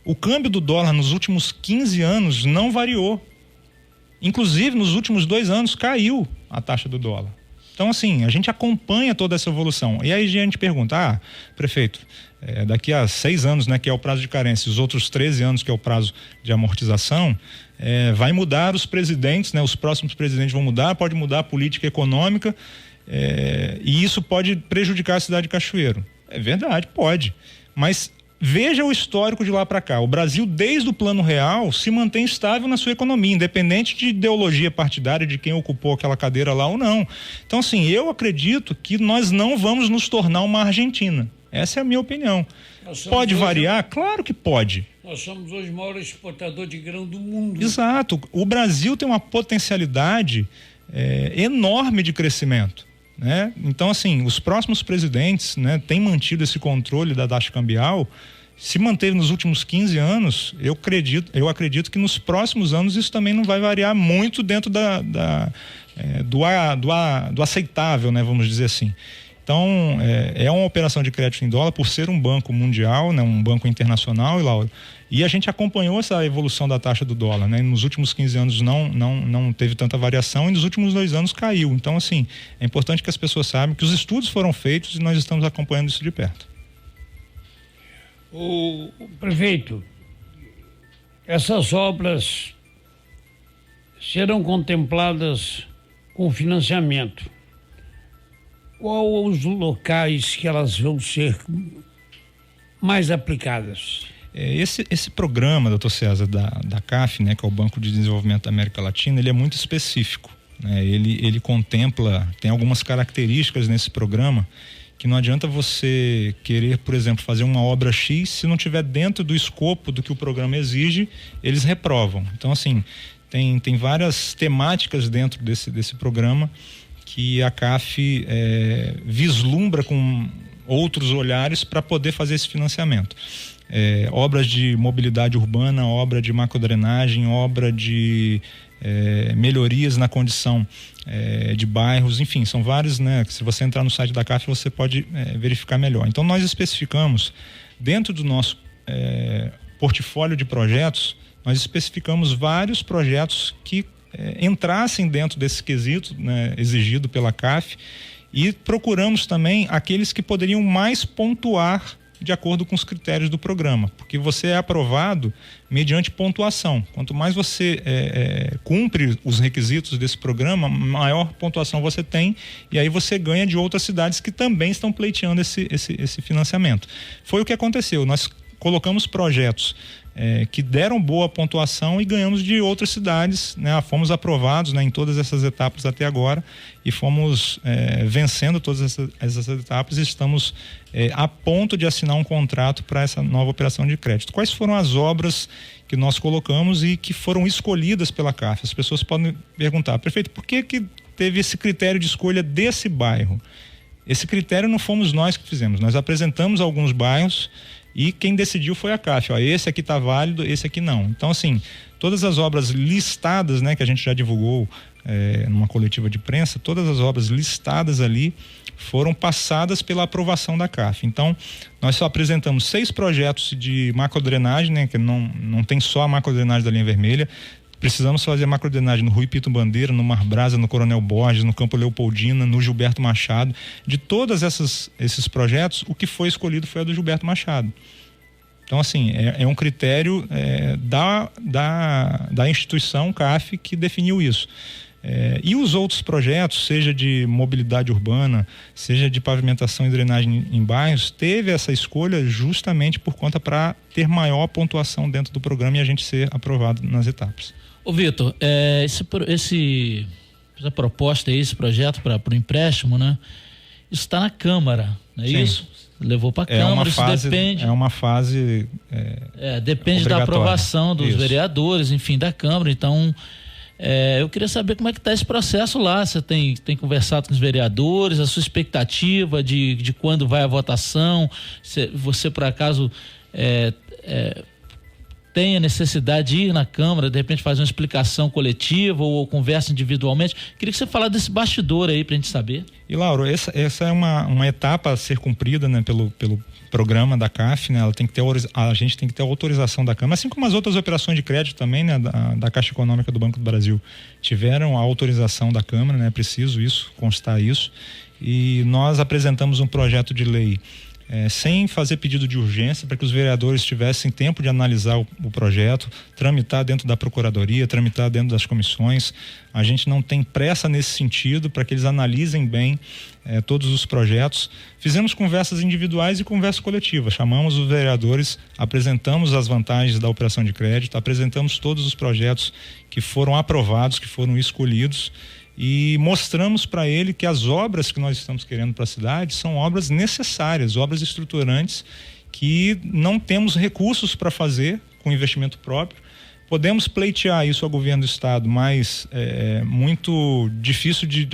O câmbio do dólar nos últimos 15 anos não variou. Inclusive, nos últimos 2 anos, caiu a taxa do dólar. Então, assim, a gente acompanha toda essa evolução. E aí a gente pergunta, prefeito, daqui a 6 anos, né, que é o prazo de carência, os outros 13 anos, que é o prazo de amortização, vai mudar os presidentes, né? Os próximos presidentes vão mudar, pode mudar a política econômica, e isso pode prejudicar a cidade de Cachoeiro. É verdade, pode. Mas veja o histórico de lá para cá. O Brasil, desde o Plano Real, se mantém estável na sua economia, independente de ideologia partidária, de quem ocupou aquela cadeira lá ou não. Então, assim, eu acredito que nós não vamos nos tornar uma Argentina. Essa é a minha opinião. Pode variar? Claro que pode. Nós somos hoje o maior exportador de grão do mundo. Exato. O Brasil tem uma potencialidade enorme de crescimento, né? Então, assim, os próximos presidentes, né, têm mantido esse controle da taxa cambial. Se manteve nos últimos 15 anos, eu acredito que nos próximos anos isso também não vai variar muito dentro do aceitável, né, vamos dizer assim. Então, é uma operação de crédito em dólar por ser um banco mundial, né, um banco internacional, e a gente acompanhou essa evolução da taxa do dólar, né? Nos últimos 15 anos não teve tanta variação e nos últimos 2 anos caiu. Então, assim, é importante que as pessoas saibam que os estudos foram feitos e nós estamos acompanhando isso de perto. O prefeito, essas obras serão contempladas com financiamento. Qual os locais que elas vão ser mais aplicadas? Esse programa, doutor César, da CAF, né, que é o Banco de Desenvolvimento da América Latina, ele é muito específico, né? Ele contempla, tem algumas características nesse programa que não adianta você querer, por exemplo, fazer uma obra X, se não tiver dentro do escopo do que o programa exige, eles reprovam. Então, assim, tem várias temáticas dentro desse programa que a CAF vislumbra com outros olhares para poder fazer esse financiamento. Obras de mobilidade urbana, obra de macrodrenagem, obra de melhorias na condição de bairros, enfim, são vários, né? Se você entrar no site da CAF, você pode verificar melhor. Então, nós especificamos, dentro do nosso portfólio de projetos, nós especificamos vários projetos que entrassem dentro desse quesito, né, exigido pela CAF, e procuramos também aqueles que poderiam mais pontuar de acordo com os critérios do programa, porque você é aprovado mediante pontuação. Quanto mais você cumpre os requisitos desse programa, maior pontuação você tem, e aí você ganha de outras cidades que também estão pleiteando esse financiamento. Foi o que aconteceu. Nós colocamos projetos que deram boa pontuação e ganhamos de outras cidades, né? Fomos aprovados, né, em todas essas etapas até agora e fomos vencendo todas essas etapas e estamos a ponto de assinar um contrato para essa nova operação de crédito. Quais foram as obras que nós colocamos e que foram escolhidas pela CAF? As pessoas podem perguntar, prefeito, por que teve esse critério de escolha desse bairro? Esse critério não fomos nós que fizemos, nós apresentamos alguns bairros e quem decidiu foi a CAF. Esse aqui está válido, esse aqui não. Então, assim, todas as obras listadas, né, que a gente já divulgou numa coletiva de imprensa, todas as obras listadas ali foram passadas pela aprovação da CAF. Então, nós só apresentamos 6 projetos de macrodrenagem, né, que não tem só a macrodrenagem da linha vermelha. Precisamos fazer macrodrenagem no Rui Pito Bandeira, no Mar Brasa, no Coronel Borges, no Campo Leopoldina, no Gilberto Machado. De todos esses projetos, o que foi escolhido foi a do Gilberto Machado. Então, assim, é um critério da instituição CAF que definiu isso. E os outros projetos, seja de mobilidade urbana, seja de pavimentação e drenagem em bairros, teve essa escolha justamente por conta para ter maior pontuação dentro do programa e a gente ser aprovado nas etapas. Ô Vitor, essa proposta aí, esse projeto para o empréstimo, né? Isso está na Câmara, não é Sim. isso? levou para a Câmara, isso depende. É uma fase. Depende da aprovação dos vereadores, enfim, da Câmara. Então, eu queria saber como é que está esse processo lá. Você tem conversado com os vereadores, a sua expectativa de quando vai a votação? Você, por acaso, tem a necessidade de ir na Câmara, de repente fazer uma explicação coletiva ou conversa individualmente? Queria que você falasse desse bastidor aí pra gente saber. E Lauro, essa é uma etapa a ser cumprida, né, pelo programa da CAF, né? A gente tem que ter a autorização da Câmara, assim como as outras operações de crédito também, né, da Caixa Econômica do Banco do Brasil tiveram a autorização da Câmara, né? É preciso constar isso. E nós apresentamos um projeto de lei sem fazer pedido de urgência, para que os vereadores tivessem tempo de analisar o projeto, tramitar dentro da Procuradoria, tramitar dentro das comissões. A gente não tem pressa nesse sentido, para que eles analisem bem todos os projetos. Fizemos conversas individuais e conversas coletivas. Chamamos os vereadores, apresentamos as vantagens da operação de crédito, apresentamos todos os projetos que foram aprovados, que foram escolhidos, e mostramos para ele que as obras que nós estamos querendo para a cidade são obras necessárias, obras estruturantes, que não temos recursos para fazer com investimento próprio. Podemos pleitear isso ao governo do estado, mas é muito difícil de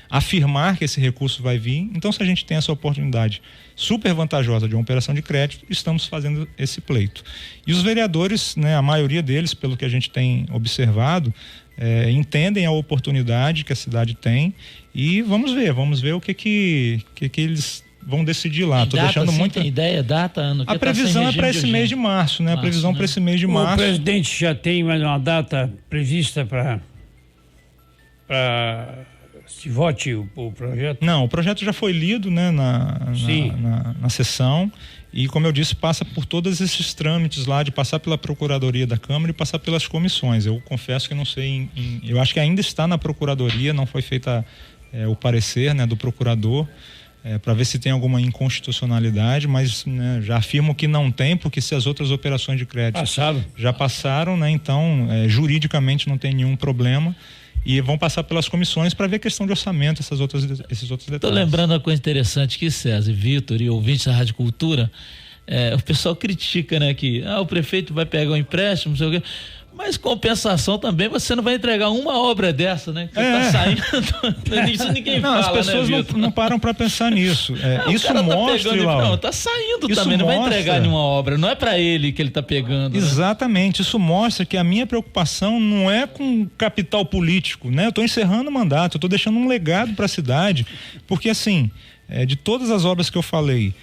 afirmar que esse recurso vai vir. Então, se a gente tem essa oportunidade super vantajosa de uma operação de crédito, estamos fazendo esse pleito. E os vereadores, né, a maioria deles, pelo que a gente tem observado, entendem a oportunidade que a cidade tem, e vamos ver o que eles vão decidir lá. Estou deixando muito. Tem ideia, data, ano? A previsão é para esse mês de março, né? A previsão para esse mês de março. O presidente já tem mais uma data prevista para se vote o projeto? Não, o projeto já foi lido, né, na sessão, e, como eu disse, passa por todos esses trâmites lá, de passar pela Procuradoria da Câmara e passar pelas comissões. Eu confesso que não sei, eu acho que ainda está na Procuradoria, não foi feita o parecer, né, do procurador, para ver se tem alguma inconstitucionalidade, mas, né, já afirmo que não tem, porque se as outras operações de crédito já passaram, né, então juridicamente não tem nenhum problema. E vão passar pelas comissões para ver a questão de orçamento, esses outros detalhes. Estou lembrando uma coisa interessante que César, Vitor e ouvintes da Rádio Cultura, o pessoal critica, né, que o prefeito vai pegar um empréstimo, não sei o quê, mas compensação também, você não vai entregar uma obra dessa, né? Que tá saindo. Isso ninguém fala, as pessoas, né, não param para pensar nisso. Isso mostra, Laura, tá saindo também, não vai entregar nenhuma obra, não é para ele que ele tá pegando. Exatamente, né? Isso mostra que a minha preocupação não é com capital político, né? Eu tô encerrando o mandato, eu tô deixando um legado para a cidade, porque assim, de todas as obras que eu falei,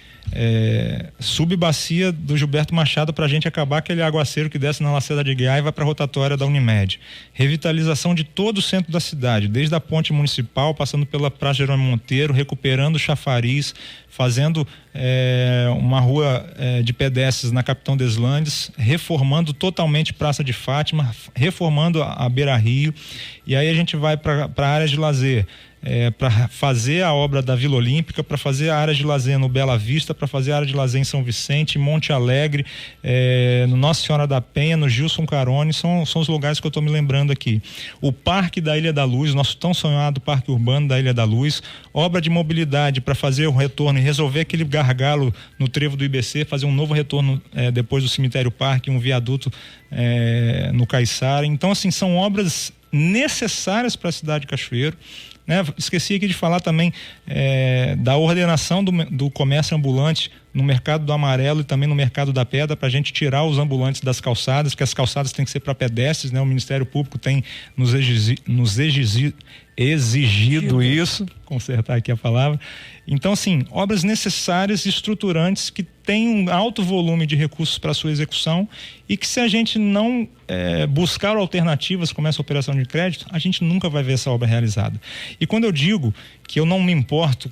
subbacia do Gilberto Machado, para a gente acabar aquele aguaceiro que desce na Lacerda de Guiá e vai para a rotatória da Unimed. Revitalização de todo o centro da cidade, desde a ponte municipal, passando pela Praça Jerônimo Monteiro, recuperando o chafariz, fazendo uma rua de pedestres na Capitão Deslandes, reformando totalmente Praça de Fátima, reformando a Beira Rio, e aí a gente vai para a área de lazer, para fazer a obra da Vila Olímpica, para fazer a área de lazer no Bela Vista, para fazer a área de lazer em São Vicente, Monte Alegre, no Nossa Senhora da Penha, no Gilson Carone, são os lugares que eu estou me lembrando aqui. O Parque da Ilha da Luz, nosso tão sonhado Parque Urbano da Ilha da Luz, obra de mobilidade para fazer o retorno e resolver aquele gargalo no trevo do IBC, fazer um novo retorno depois do Cemitério Parque, um viaduto no Caiçara. Então, assim, são obras necessárias para a cidade de Cachoeiro. Esqueci aqui de falar também da ordenação do comércio ambulante no Mercado do Amarelo e também no Mercado da Pedra, para a gente tirar os ambulantes das calçadas, que as calçadas têm que ser para pedestres, né? O Ministério Público tem nos exigido isso, consertar aqui a palavra. Então, assim, obras necessárias e estruturantes que têm um alto volume de recursos para sua execução, e que, se a gente não buscar alternativas como essa operação de crédito, a gente nunca vai ver essa obra realizada. E quando eu digo que eu não me importo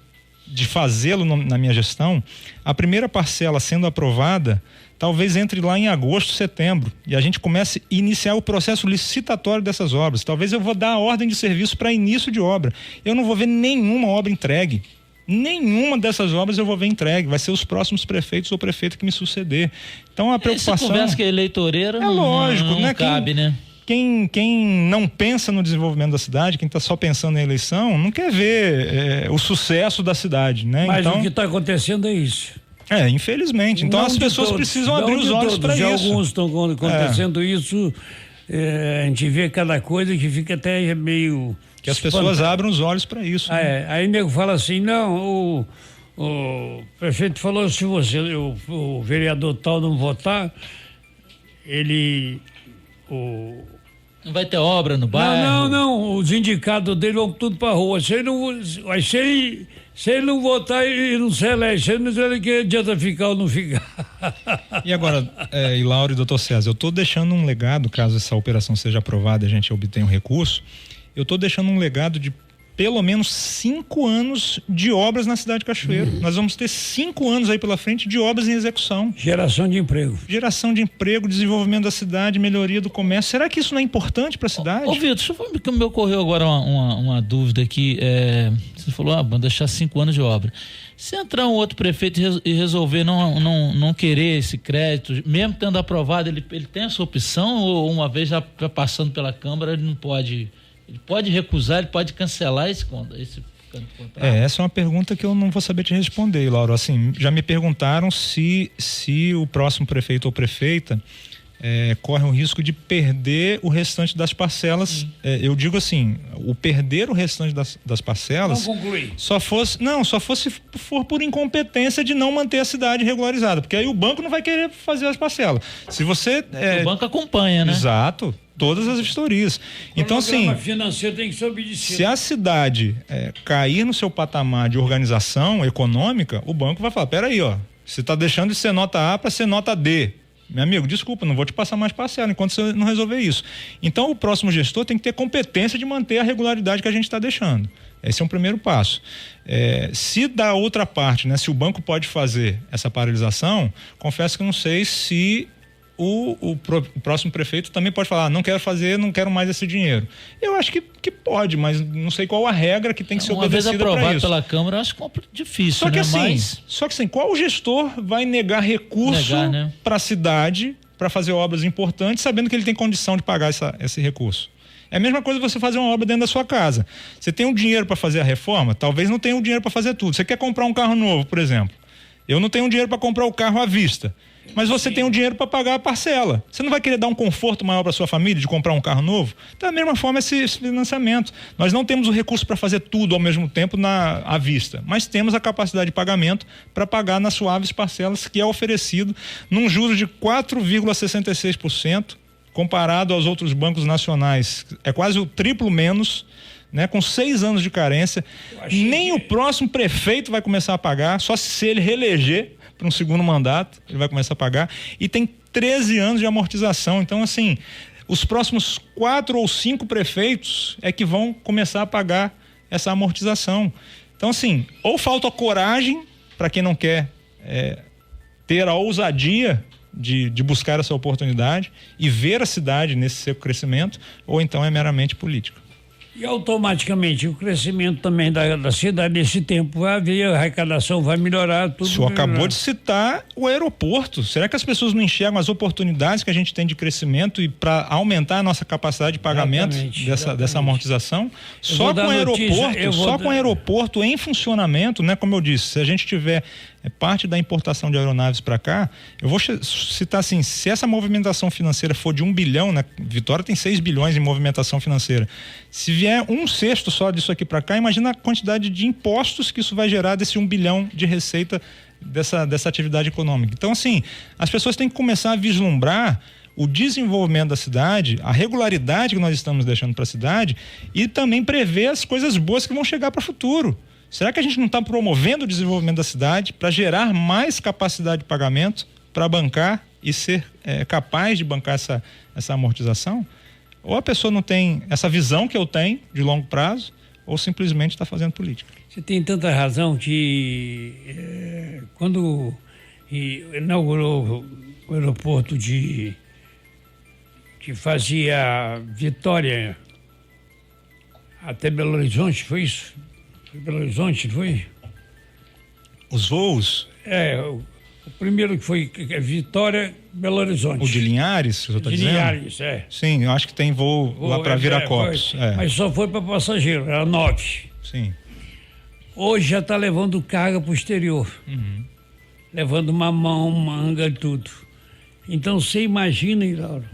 de fazê-lo na minha gestão, a primeira parcela sendo aprovada talvez entre lá em agosto, setembro, e a gente comece a iniciar o processo licitatório dessas obras. Talvez eu vou dar a ordem de serviço para início de obra. Eu não vou ver nenhuma obra entregue. Nenhuma dessas obras eu vou ver entregue. Vai ser os próximos prefeitos ou prefeito que me suceder. Então a preocupação... Essa conversa que é eleitoreira lógico, não né? Cabe, né? quem não pensa no desenvolvimento da cidade, quem está só pensando na eleição, não quer ver o sucesso da cidade, né? Mas então, o que está acontecendo é isso. Infelizmente. Então as pessoas precisam abrir os olhos para isso. Alguns estão acontecendo isso, a gente vê cada coisa que fica até meio... Que as pessoas abram os olhos para isso. Né? Aí o nego fala assim, não, o prefeito falou, se o vereador tal não votar, ele... Não vai ter obra no bairro? Não, os indicados dele vão tudo para rua. Se ele não votar, ele não se elege. Ele que adianta ficar ou não ficar. E agora, Ilauro e doutor César, eu estou deixando um legado, caso essa operação seja aprovada e a gente obtenha um recurso, eu estou deixando um legado de pelo menos 5 anos de obras na cidade de Cachoeiro. Nós vamos ter 5 anos aí pela frente de obras em execução. Geração de emprego. Geração de emprego, desenvolvimento da cidade, melhoria do comércio. Será que isso não é importante para a cidade? Ô Vitor, que me ocorreu agora uma dúvida aqui. Você falou, vamos deixar 5 anos de obra. Se entrar um outro prefeito e resolver não querer esse crédito, mesmo tendo aprovado, ele tem essa opção, ou uma vez já passando pela Câmara, ele não pode... Ele pode recusar, ele pode cancelar esse contrato? Essa é uma pergunta que eu não vou saber te responder, Lauro. Assim, já me perguntaram se o próximo prefeito ou prefeita corre o risco de perder o restante das parcelas. Eu digo assim, o perder o restante das parcelas só fosse for por incompetência de não manter a cidade regularizada, porque aí o banco não vai querer fazer as parcelas. Se você o banco acompanha, né? Exato. Todas as vistorias. Então, assim, financeiro tem que ser obedecido. Se a cidade cair no seu patamar de organização econômica, o banco vai falar, peraí, você está deixando de ser nota A para ser nota D. Meu amigo, desculpa, não vou te passar mais parcela enquanto você não resolver isso. Então, o próximo gestor tem que ter competência de manter a regularidade que a gente está deixando. Esse é um primeiro passo. Se da outra parte, né, se o banco pode fazer essa paralisação, confesso que eu não sei se o próximo prefeito também pode falar, não quero fazer, não quero mais esse dinheiro. Eu acho que pode, mas não sei qual a regra que tem que ser obedecida para isso. Uma vez aprovado pela Câmara, eu acho difícil, só que né? Só que assim, qual gestor vai negar recurso para a cidade para fazer obras importantes, sabendo que ele tem condição de pagar esse recurso? É a mesma coisa você fazer uma obra dentro da sua casa. Você tem um dinheiro para fazer a reforma, talvez não tenha um dinheiro para fazer tudo. Você quer comprar um carro novo, por exemplo. Eu não tenho dinheiro para comprar o carro à vista. Mas você tem um dinheiro para pagar a parcela. Você não vai querer dar um conforto maior para sua família de comprar um carro novo? Da mesma forma esse financiamento. Nós não temos o recurso para fazer tudo ao mesmo tempo à vista, mas temos a capacidade de pagamento para pagar nas suaves parcelas, que é oferecido num juros de 4,66%, comparado aos outros bancos nacionais. É quase o triplo menos, né, com 6 anos de carência. Nem o próximo prefeito vai começar a pagar, só se ele reeleger para um segundo mandato, ele vai começar a pagar, e tem 13 anos de amortização. Então, assim, os próximos 4 ou 5 prefeitos é que vão começar a pagar essa amortização. Então, assim, ou falta coragem para quem não quer ter a ousadia de buscar essa oportunidade e ver a cidade nesse seu crescimento, ou então é meramente político. E automaticamente o crescimento também da cidade nesse tempo vai haver, a arrecadação vai melhorar, tudo. O senhor acabou de citar o aeroporto. Será que as pessoas não enxergam as oportunidades que a gente tem de crescimento e para aumentar a nossa capacidade de pagamento dessa amortização? Só com o aeroporto em funcionamento, né? Como eu disse, se a gente tiver parte da importação de aeronaves para cá, eu vou citar assim, se essa movimentação financeira for de 1 bilhão, né? Vitória tem 6 bilhões em movimentação financeira. Se vier 1/6 só disso aqui para cá, imagina a quantidade de impostos que isso vai gerar desse 1 bilhão de receita dessa atividade econômica. Então, assim, as pessoas têm que começar a vislumbrar o desenvolvimento da cidade, a regularidade que nós estamos deixando para a cidade e também prever as coisas boas que vão chegar para o futuro. Será que a gente não está promovendo o desenvolvimento da cidade para gerar mais capacidade de pagamento, para bancar e ser capaz de bancar essa amortização? Ou a pessoa não tem essa visão que eu tenho de longo prazo, ou simplesmente está fazendo política. Você tem tanta razão que quando inaugurou o aeroporto que fazia Vitória até Belo Horizonte, foi isso? Foi Belo Horizonte, foi? Os voos? O primeiro que foi Vitória, Belo Horizonte. O de Linhares, que você está dizendo? Linhares, é. Sim, eu acho que tem voo lá para Viracopos. Mas só foi para passageiro, era 9. Sim. Hoje já está levando carga para o exterior. Levando mamão, manga e tudo. Então você imagina, Lauro,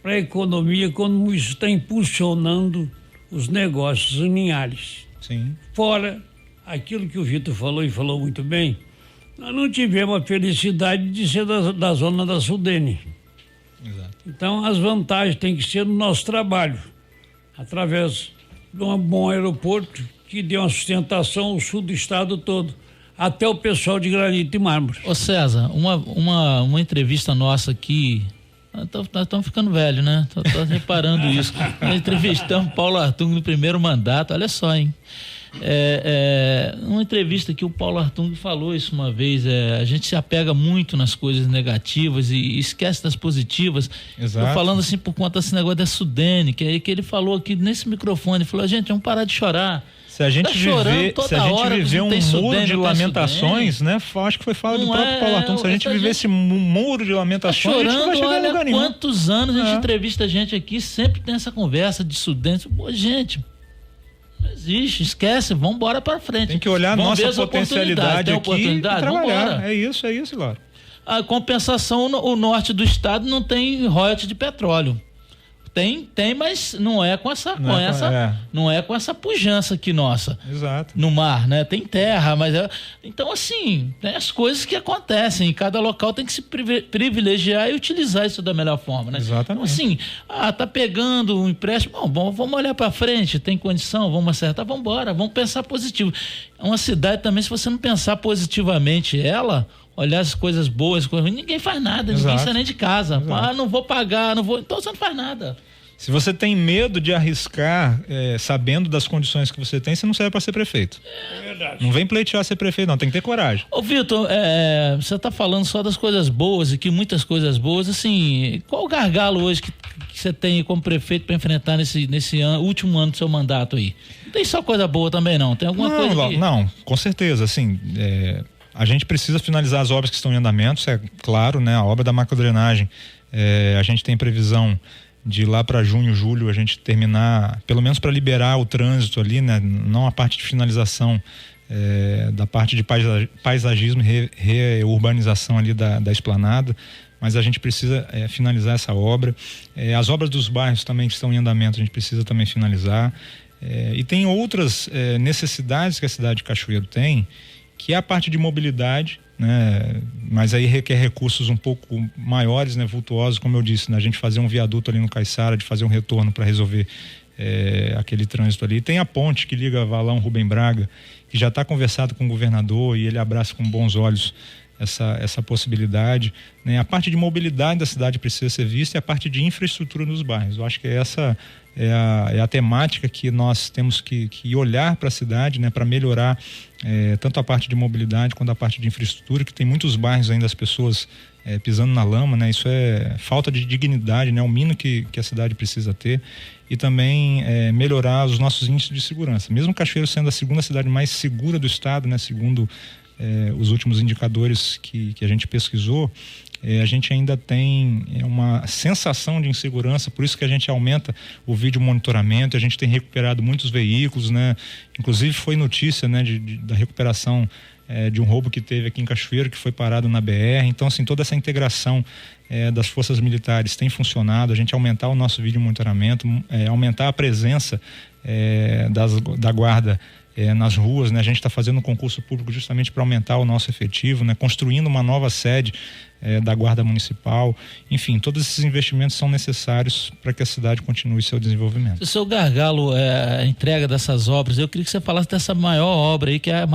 para a economia, como isso está impulsionando os negócios em Linhares. Sim. Fora aquilo que o Vitor falou e falou muito bem, nós não tivemos a felicidade de ser da zona da Sudene. Exato. Então as vantagens têm que ser no nosso trabalho, através de um bom aeroporto que dê uma sustentação ao sul do estado todo, até o pessoal de granito e mármore. Ô César, uma entrevista nossa aqui, nós estamos ficando velho, né? Tô reparando isso. Nós entrevistamos Paulo Hartung no primeiro mandato, olha só, hein? Uma entrevista que o Paulo Hartung falou isso uma vez, a gente se apega muito nas coisas negativas e esquece das positivas. Exato. Tô falando assim por conta desse negócio da Sudene, que ele falou aqui nesse microfone, falou, gente, vamos parar de chorar. Se a gente viver um muro de lamentações, né? Acho que foi fala do próprio Paulo Hartung. Se a gente viver esse muro de lamentações, chorando, a gente vai chegar em lugar nenhum. Quantos anos a gente entrevista a gente aqui, sempre tem essa conversa de estudantes. Pô, gente, não existe, esquece, vamos embora para frente. Tem que olhar a nossa potencialidade aqui e trabalhar. É isso, Lauro. A compensação, o norte do estado não tem royalties de petróleo. Tem, mas não é com essa, não é com essa pujança aqui nossa. Exato. No mar, né? Tem terra, mas então assim, tem as coisas que acontecem, em cada local tem que se privilegiar e utilizar isso da melhor forma, né? Exatamente. Então assim, tá pegando um empréstimo, bom, vamos olhar para frente, tem condição, vamos acertar, vamos embora, vamos pensar positivo. É uma cidade também, se você não pensar positivamente olhar as coisas boas, ninguém faz nada, ninguém sai nem de casa. Não vou pagar, então você não faz nada. Se você tem medo de arriscar, sabendo das condições que você tem, você não serve para ser prefeito. É verdade. Não vem pleitear ser prefeito, não, tem que ter coragem. Ô Vitor, você está falando só das coisas boas, e que muitas coisas boas, assim, qual o gargalo hoje que você tem como prefeito para enfrentar nesse último ano do seu mandato aí? Não tem só coisa boa também, não? Tem alguma coisa que... Não, com certeza, assim, a gente precisa finalizar as obras que estão em andamento, isso é claro, né? A obra da macrodrenagem, a gente tem previsão de lá para junho, julho, a gente terminar, pelo menos para liberar o trânsito ali, né? Não a parte de finalização da parte de paisagismo e reurbanização ali da esplanada, mas a gente precisa finalizar essa obra. As obras dos bairros também que estão em andamento, a gente precisa também finalizar. E tem outras necessidades que a cidade de Cachoeiro tem, que é a parte de mobilidade, né? Mas aí requer recursos um pouco maiores, né? Vultuosos, como eu disse, né? A gente fazer um viaduto ali no Caiçara, de fazer um retorno para resolver aquele trânsito ali. Tem a ponte que liga Valão Rubem Braga, que já está conversado com o governador e ele abraça com bons olhos essa possibilidade, né? A parte de mobilidade da cidade precisa ser vista e a parte de infraestrutura nos bairros. Eu acho que essa é a temática que nós temos que olhar para a cidade, né? Para melhorar tanto a parte de mobilidade quanto a parte de infraestrutura, que tem muitos bairros ainda as pessoas pisando na lama, né? Isso é falta de dignidade, né? O mínimo que a cidade precisa ter. E também melhorar os nossos índices de segurança. Mesmo Cachoeiro sendo a segunda cidade mais segura do estado, né? Segundo os últimos indicadores que a gente pesquisou, a gente ainda tem uma sensação de insegurança, por isso que a gente aumenta o vídeo monitoramento, a gente tem recuperado muitos veículos, né? Inclusive foi notícia, né, da recuperação de um roubo que teve aqui em Cachoeiro, que foi parado na BR. Então, assim, toda essa integração das forças militares tem funcionado, a gente aumentar o nosso vídeo monitoramento, aumentar a presença da guarda nas ruas, né? A gente está fazendo um concurso público justamente para aumentar o nosso efetivo, né? Construindo uma nova sede da Guarda Municipal. Enfim, todos esses investimentos são necessários para que a cidade continue seu desenvolvimento. O seu gargalo, a entrega dessas obras, eu queria que você falasse dessa maior obra aí, que é a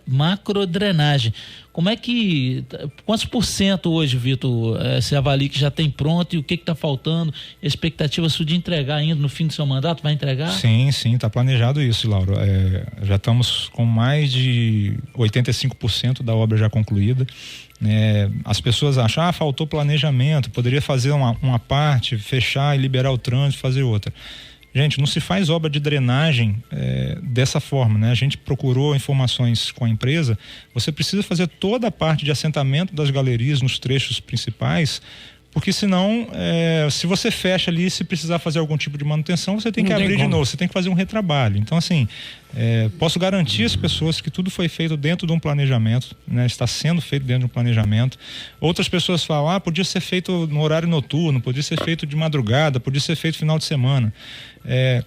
macrodrenagem. Como é que, quantos % hoje, Vitor, você avalia que já tem pronto e o que está faltando? A expectativa sua de entregar ainda no fim do seu mandato? Vai entregar? Sim, está planejado isso, Lauro. Já estamos com mais de 85% da obra já concluída. As pessoas acham, faltou planejamento, poderia fazer uma parte, fechar e liberar o trânsito, fazer outra. Gente, não se faz obra de drenagem dessa forma, né? A gente procurou informações com a empresa. Você precisa fazer toda a parte de assentamento das galerias nos trechos principais, porque senão, se você fecha ali, se precisar fazer algum tipo de manutenção, você tem que abrir de novo, você tem que fazer um retrabalho. Então, assim, posso garantir às pessoas que tudo foi feito dentro de um planejamento, né? Está sendo feito dentro de um planejamento. Outras pessoas falam, podia ser feito no horário noturno, podia ser feito de madrugada, podia ser feito final de semana.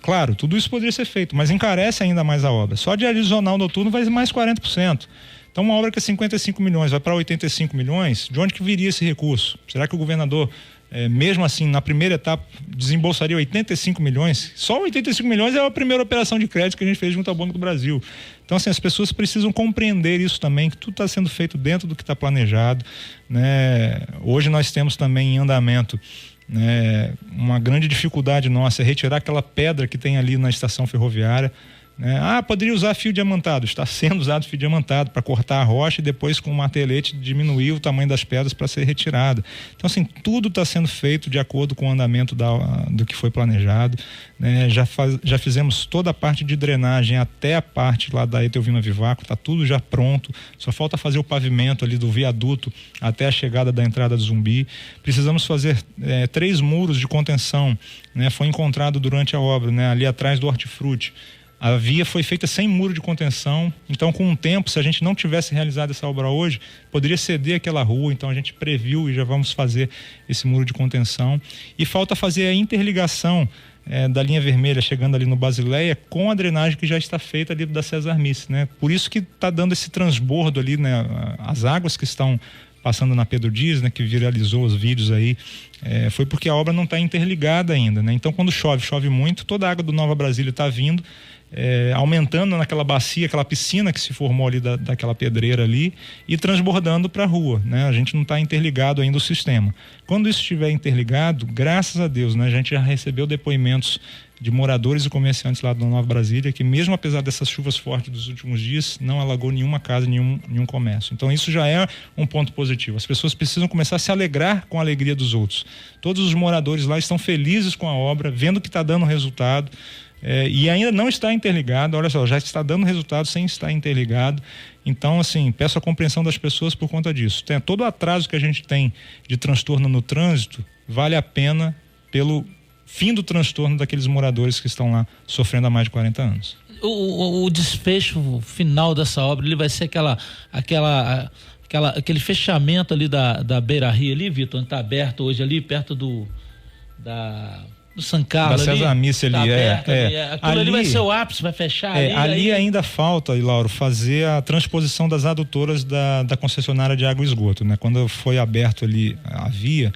Claro, tudo isso poderia ser feito, mas encarece ainda mais a obra. Só de adicional noturno vai mais 40%. Então, uma obra que é 55 milhões vai para 85 milhões, de onde que viria esse recurso? Será que o governador, mesmo assim, na primeira etapa, desembolsaria 85 milhões? Só 85 milhões é a primeira operação de crédito que a gente fez junto ao Banco do Brasil. Então, assim, as pessoas precisam compreender isso também, que tudo está sendo feito dentro do que está planejado, né? Hoje nós temos também em andamento, né, uma grande dificuldade nossa é retirar aquela pedra que tem ali na estação ferroviária. Poderia usar fio diamantado. Está sendo usado fio diamantado para cortar a rocha e depois com um martelete diminuir o tamanho das pedras para ser retirada. Então, assim, tudo está sendo feito de acordo com o andamento do que foi planejado, né? Já fizemos toda a parte de drenagem até a parte lá da Etelvina Vivaco, está tudo já pronto. Só falta fazer o pavimento ali do viaduto até a chegada da entrada do Zumbi. Precisamos fazer 3 muros de contenção, né? Foi encontrado durante a obra, né? Ali atrás do hortifruti. A via foi feita sem muro de contenção, então com o tempo, se a gente não tivesse realizado essa obra hoje, poderia ceder aquela rua, então a gente previu e já vamos fazer esse muro de contenção. E falta fazer a interligação da linha vermelha, chegando ali no Basileia, com a drenagem que já está feita ali da César Misse, né? Por isso que está dando esse transbordo ali, né? As águas que estão passando na Pedro Dias, né, que viralizou os vídeos aí, foi porque a obra não está interligada ainda, né? Então quando chove muito, toda a água do Nova Brasília está vindo, aumentando naquela bacia, aquela piscina que se formou ali daquela pedreira ali e transbordando para a rua, né? A gente não está interligado ainda o sistema. Quando isso estiver interligado, graças a Deus, né, a gente já recebeu depoimentos de moradores e comerciantes lá do Nova Brasília que, mesmo apesar dessas chuvas fortes dos últimos dias, não alagou nenhuma casa, nenhum comércio. Então isso já é um ponto positivo. As pessoas precisam começar a se alegrar com a alegria dos outros. Todos os moradores lá estão felizes com a obra, vendo que está dando resultado. E ainda não está interligado, olha só, já está dando resultado sem estar interligado. Então, assim, peço a compreensão das pessoas por conta disso. Todo o atraso que a gente tem de transtorno no trânsito vale a pena pelo fim do transtorno daqueles moradores que estão lá sofrendo há mais de 40 anos. O desfecho final dessa obra, ele vai ser aquele fechamento ali da Beira-Rio ali, Vitor, está aberto hoje ali, perto do São Carlos, da César Misse ali, Aquilo ali vai ser o ápice, vai fechar ali ainda falta, Lauro, fazer a transposição das adutoras da concessionária de água e esgoto, né? Quando foi aberto ali a via,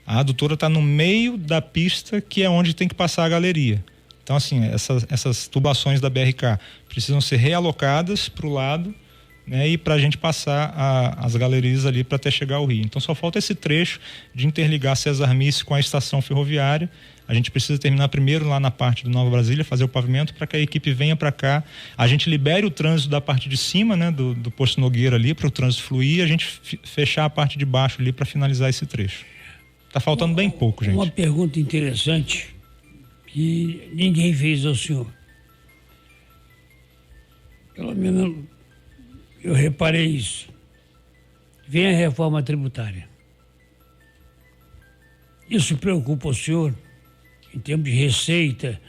a adutora está no meio da pista, que é onde tem que passar a galeria. Então, assim, essas tubações da BRK precisam ser realocadas para o lado, né, e para a gente passar as galerias ali para até chegar ao rio. Então só falta esse trecho de interligar César Misse com a estação ferroviária. A gente precisa terminar primeiro lá na parte do Nova Brasília, fazer o pavimento para que a equipe venha para cá. A gente libere o trânsito da parte de cima, né, do posto Nogueira ali, para o trânsito fluir, e a gente fechar a parte de baixo ali para finalizar esse trecho. Tá faltando bem pouco, gente. Uma pergunta interessante que ninguém fez ao senhor. Pelo menos eu reparei isso. Vem a reforma tributária. Isso preocupa o senhor em termos de receita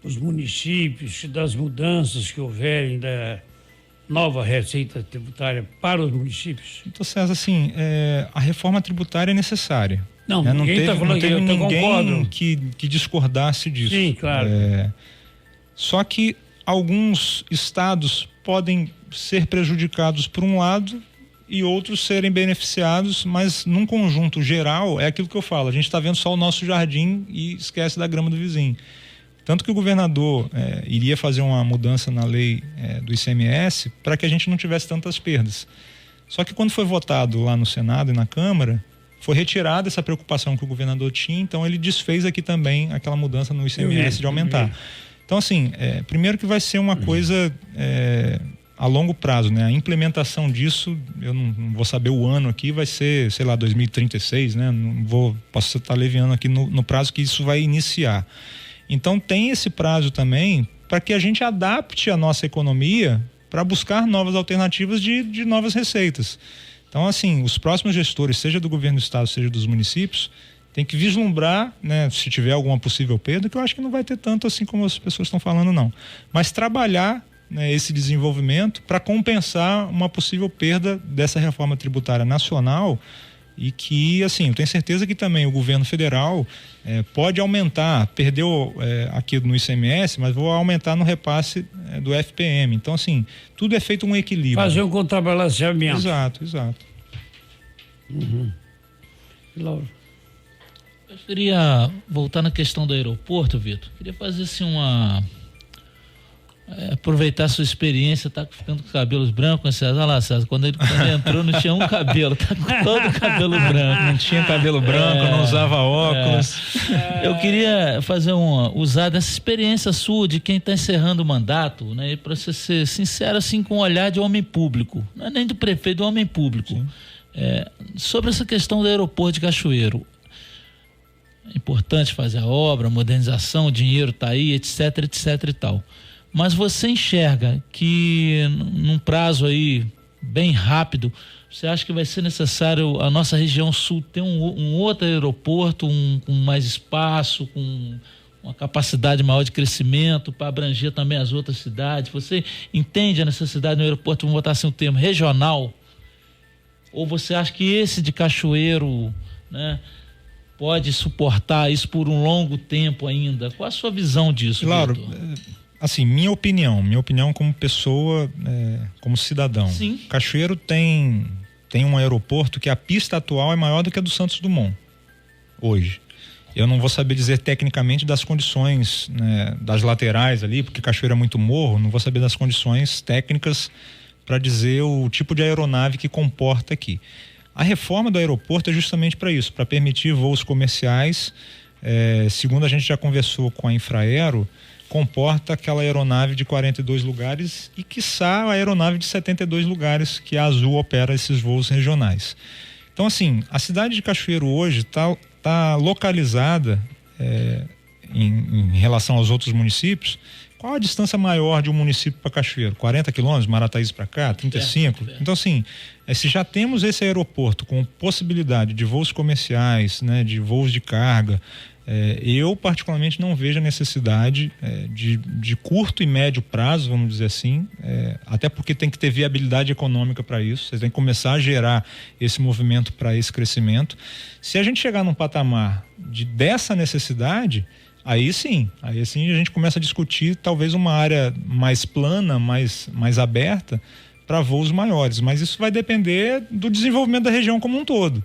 dos municípios, das mudanças que houverem da nova receita tributária para os municípios? Então, César, assim, a reforma tributária é necessária. Não teve ninguém que discordasse disso. Sim, claro. Só que alguns estados podem ser prejudicados por um lado e outros serem beneficiados, mas num conjunto geral é aquilo que eu falo, a gente está vendo só o nosso jardim e esquece da grama do vizinho. Tanto que o governador iria fazer uma mudança na lei do ICMS para que a gente não tivesse tantas perdas. Só que quando foi votado lá no Senado e na Câmara, foi retirada essa preocupação que o governador tinha, então ele desfez aqui também aquela mudança no ICMS de aumentar. Então, assim, primeiro que vai ser uma coisa a longo prazo, né? A implementação disso, eu não vou saber o ano aqui, vai ser, sei lá, 2036, né? Posso estar leviando aqui no prazo que isso vai iniciar. Então tem esse prazo também para que a gente adapte a nossa economia para buscar novas alternativas de novas receitas. Então, assim, os próximos gestores, seja do governo do estado, seja dos municípios, tem que vislumbrar, né, se tiver alguma possível perda, que eu acho que não vai ter tanto assim como as pessoas estão falando, não. Mas trabalhar, né, esse desenvolvimento para compensar uma possível perda dessa reforma tributária nacional, e que, assim, eu tenho certeza que também o governo federal pode aumentar, perdeu aqui no ICMS, mas vou aumentar no repasse do FPM. Então, assim, tudo é feito um equilíbrio. Fazer um contrabalanceamento. Exato. Uhum. Laura. Eu queria voltar na questão do aeroporto, Vitor. Queria fazer assim aproveitar a sua experiência, tá ficando com cabelos brancos, César. Olha lá, César, quando ele entrou não tinha um cabelo, tá com todo o cabelo branco. Não tinha cabelo branco, não usava óculos. Eu queria usar dessa experiência sua de quem está encerrando o mandato, né? Para você ser sincero, assim, com um olhar de homem público, não é nem do prefeito, do homem público. Sobre essa questão do aeroporto de Cachoeiro. É importante fazer a obra, a modernização, o dinheiro está aí, etc e tal. Mas você enxerga que num prazo aí bem rápido, você acha que vai ser necessário a nossa região sul ter um outro aeroporto, com mais espaço, com uma capacidade maior de crescimento para abranger também as outras cidades? Você entende a necessidade do aeroporto, vamos botar assim o termo, regional? Ou você acha que esse de Cachoeiro, né, pode suportar isso por um longo tempo ainda? Qual a sua visão disso, Claro. Vitor? Assim, minha opinião como pessoa, como cidadão. Sim. Cachoeiro tem um aeroporto que a pista atual é maior do que a do Santos Dumont, hoje. Eu não vou saber dizer tecnicamente das condições, né, das laterais ali, porque Cachoeiro é muito morro, não vou saber das condições técnicas para dizer o tipo de aeronave que comporta aqui. A reforma do aeroporto é justamente para isso, para permitir voos comerciais. Segundo a gente já conversou com a Infraero, comporta aquela aeronave de 42 lugares e, quiçá, a aeronave de 72 lugares que a Azul opera esses voos regionais. Então, assim, a cidade de Cachoeiro hoje está localizada em relação aos outros municípios. Qual a distância maior de um município para Cachoeiro? 40 quilômetros, Marataízes para cá, 35? Então, assim, se já temos esse aeroporto com possibilidade de voos comerciais, né, de voos de carga, eu particularmente não vejo a necessidade de curto e médio prazo, vamos dizer assim, até porque tem que ter viabilidade econômica para isso. Você tem que começar a gerar esse movimento para esse crescimento. Se a gente chegar num patamar dessa necessidade, aí sim a gente começa a discutir talvez uma área mais plana, mais aberta para voos maiores, mas isso vai depender do desenvolvimento da região como um todo,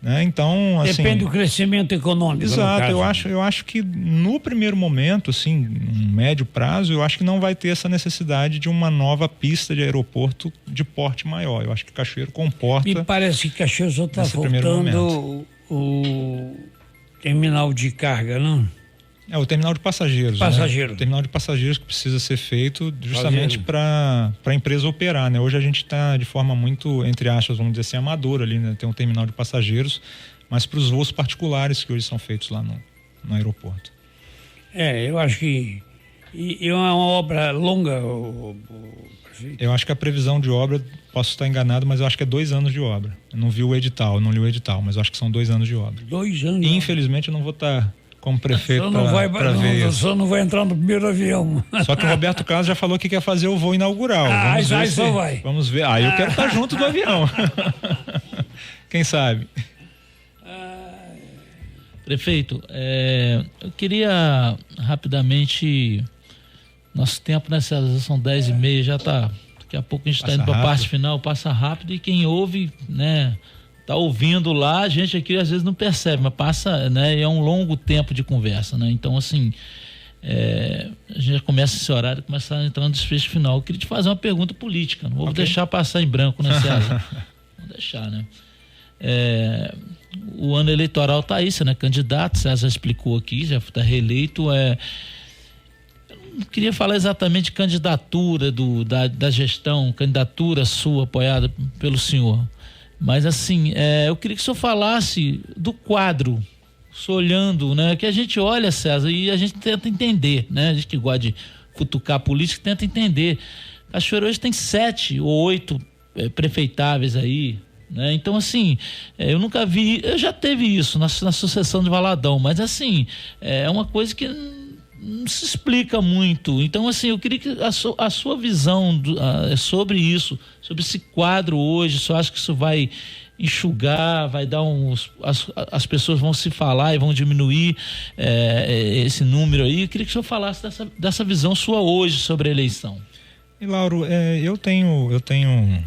né? Então, assim, depende do crescimento econômico. Exato, eu acho que no primeiro momento, assim, no médio prazo, eu acho que não vai ter essa necessidade de uma nova pista de aeroporto de porte maior. Eu acho que Cachoeiro comporta. Me parece que Cachoeiro só está faltando o terminal de carga, não? O terminal de passageiros. Né? O terminal de passageiros que precisa ser feito justamente para a empresa operar, né? Hoje a gente está de forma muito, entre aspas, vamos dizer assim, amadora ali, né? Tem um terminal de passageiros, mas para os voos particulares que hoje são feitos lá no aeroporto. Eu acho que é uma obra longa, prefeito. Eu acho que a previsão de obra, posso estar enganado, mas eu acho que é 2 anos de obra. Eu não vi o edital, não li o edital, mas eu acho que são 2 anos de obra. 2 anos? E, infelizmente eu não vou estar como prefeito para ver isso. Só não vai entrar no primeiro avião. Só que o Roberto Carlos já falou que quer fazer o voo inaugural. Vamos ver. Eu quero estar junto do avião. Quem sabe? Prefeito, eu queria rapidamente, nosso tempo, né, César, são 10h30, já está, daqui a pouco a gente está indo para a parte final, passa rápido, e quem ouve, né, tá ouvindo lá, a gente aqui às vezes não percebe, mas passa, né, é um longo tempo de conversa, né? Então, assim, a gente já começa esse horário, começa a entrar no desfecho final. Eu queria te fazer uma pergunta política, não vou deixar passar em branco, né, César? Vamos deixar, né? O ano eleitoral tá isso, né? Candidato, César explicou aqui, já está reeleito, eu não queria falar exatamente candidatura da gestão, candidatura sua apoiada pelo senhor. Mas assim, eu queria que o senhor falasse do quadro olhando, né? Que a gente olha, César, e a gente tenta entender, né? A gente que gosta de cutucar a política tenta entender. Cachoeira hoje tem 7 ou 8 prefeitáveis aí, né? Então, assim, eu nunca vi, eu já teve isso na sucessão de Valadão, mas assim, é uma coisa que não se explica muito. Então, assim, eu queria que a sua visão sobre isso, sobre esse quadro hoje, só acho que isso vai enxugar, vai dar as pessoas vão se falar e vão diminuir esse número aí. Eu queria que o senhor falasse dessa visão sua hoje sobre a eleição. E Lauro, eu tenho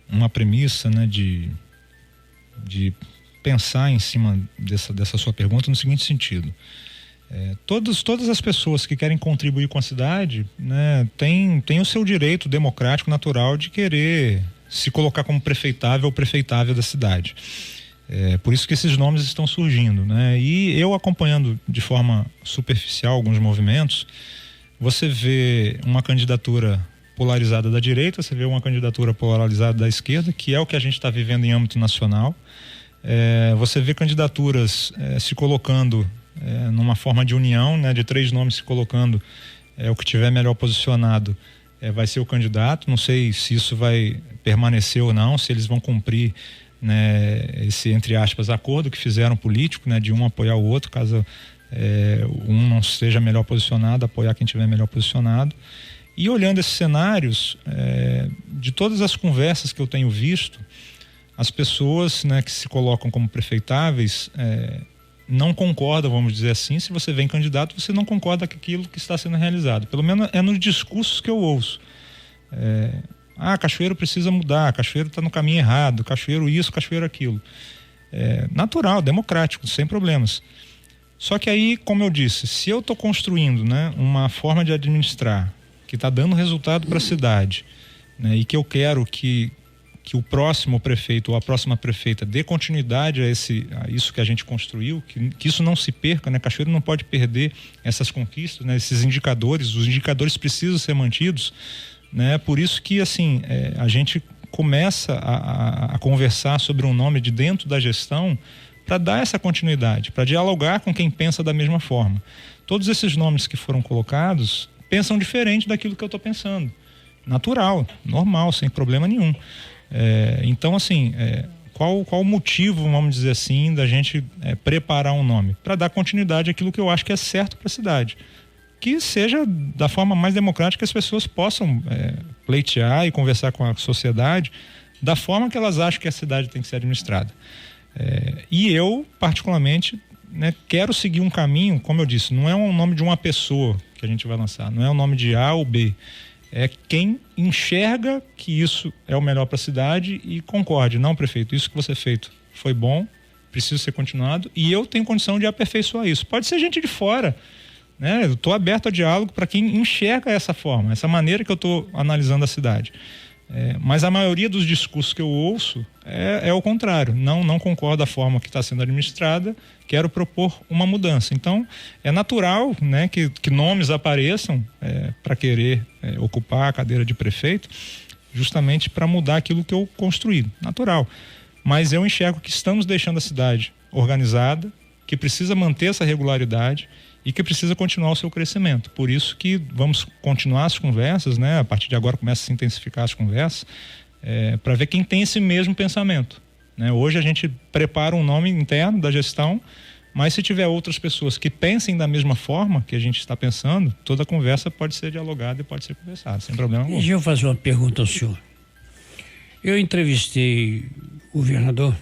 uma premissa, né, de pensar em cima dessa sua pergunta no seguinte sentido. Todas as pessoas que querem contribuir com a cidade, né, têm o seu direito democrático natural de querer se colocar como prefeitável ou prefeitável da cidade. Por isso que esses nomes estão surgindo, né? E eu acompanhando de forma superficial alguns movimentos, você vê uma candidatura polarizada da direita, você vê uma candidatura polarizada da esquerda, que é o que a gente está vivendo em âmbito nacional. Você vê candidaturas se colocando numa forma de união, né, de 3 nomes se colocando, o que tiver melhor posicionado vai ser o candidato. Não sei se isso vai permanecer ou não, se eles vão cumprir, né, esse, entre aspas, acordo que fizeram político, né, de um apoiar o outro, caso um não esteja melhor posicionado, apoiar quem estiver melhor posicionado. E olhando esses cenários, de todas as conversas que eu tenho visto, as pessoas, né, que se colocam como prefeitáveis não concordam, vamos dizer assim. Se você vem candidato, você não concorda com aquilo que está sendo realizado. Pelo menos é nos discursos que eu ouço. Cachoeiro precisa mudar, Cachoeiro está no caminho errado, Cachoeiro isso, Cachoeiro aquilo. Natural, democrático, sem problemas. Só que aí, como eu disse, se eu estou construindo, né, uma forma de administrar que está dando resultado para a cidade, né, e que eu quero que o próximo prefeito ou a próxima prefeita dê continuidade a isso que a gente construiu, que isso não se perca, né? Cachoeiro não pode perder essas conquistas, né? Esses indicadores, os indicadores precisam ser mantidos, né? Por isso que, assim, a gente começa a conversar sobre um nome de dentro da gestão para dar essa continuidade, para dialogar com quem pensa da mesma forma. Todos esses nomes que foram colocados pensam diferente daquilo que eu estou pensando. Natural, normal, sem problema nenhum. Então, assim, qual o motivo, vamos dizer assim, da gente preparar um nome? Para dar continuidade àquilo que eu acho que é certo para a cidade. Que seja da forma mais democrática que as pessoas possam pleitear e conversar com a sociedade da forma que elas acham que a cidade tem que ser administrada. E eu, particularmente, né, quero seguir um caminho, como eu disse, não é um nome de uma pessoa que a gente vai lançar, não é o nome de A ou B. É quem enxerga que isso é o melhor para a cidade e concorde. Não, prefeito, isso que você fez foi bom, precisa ser continuado e eu tenho condição de aperfeiçoar isso. Pode ser gente de fora, né? Eu estou aberto a diálogo para quem enxerga essa forma, essa maneira que eu estou analisando a cidade. Mas a maioria dos discursos que eu ouço é o contrário. Não concordo da forma que está sendo administrada, quero propor uma mudança. Então, é natural, né, que nomes apareçam para querer ocupar a cadeira de prefeito, justamente para mudar aquilo que eu construí. Natural. Mas eu enxergo que estamos deixando a cidade organizada, que precisa manter essa regularidade e que precisa continuar o seu crescimento. Por isso que vamos continuar as conversas, né? A partir de agora começa a se intensificar as conversas, para ver quem tem esse mesmo pensamento, né? Hoje a gente prepara um nome interno da gestão, mas se tiver outras pessoas que pensem da mesma forma que a gente está pensando, toda a conversa pode ser dialogada e pode ser conversada, sem problema algum. Deixa eu fazer uma pergunta ao senhor. Eu entrevistei o governador,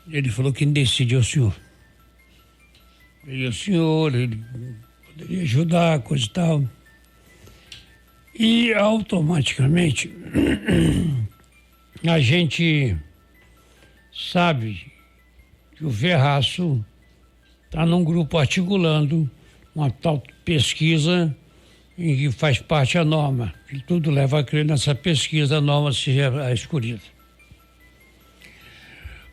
ele falou que quem decide é o senhor. E o senhor, ele poderia ajudar, coisa e tal. E automaticamente a gente sabe que o Verraço está num grupo articulando uma tal pesquisa em que faz parte a norma. Que tudo leva a crer nessa pesquisa, a norma seja a escolhida.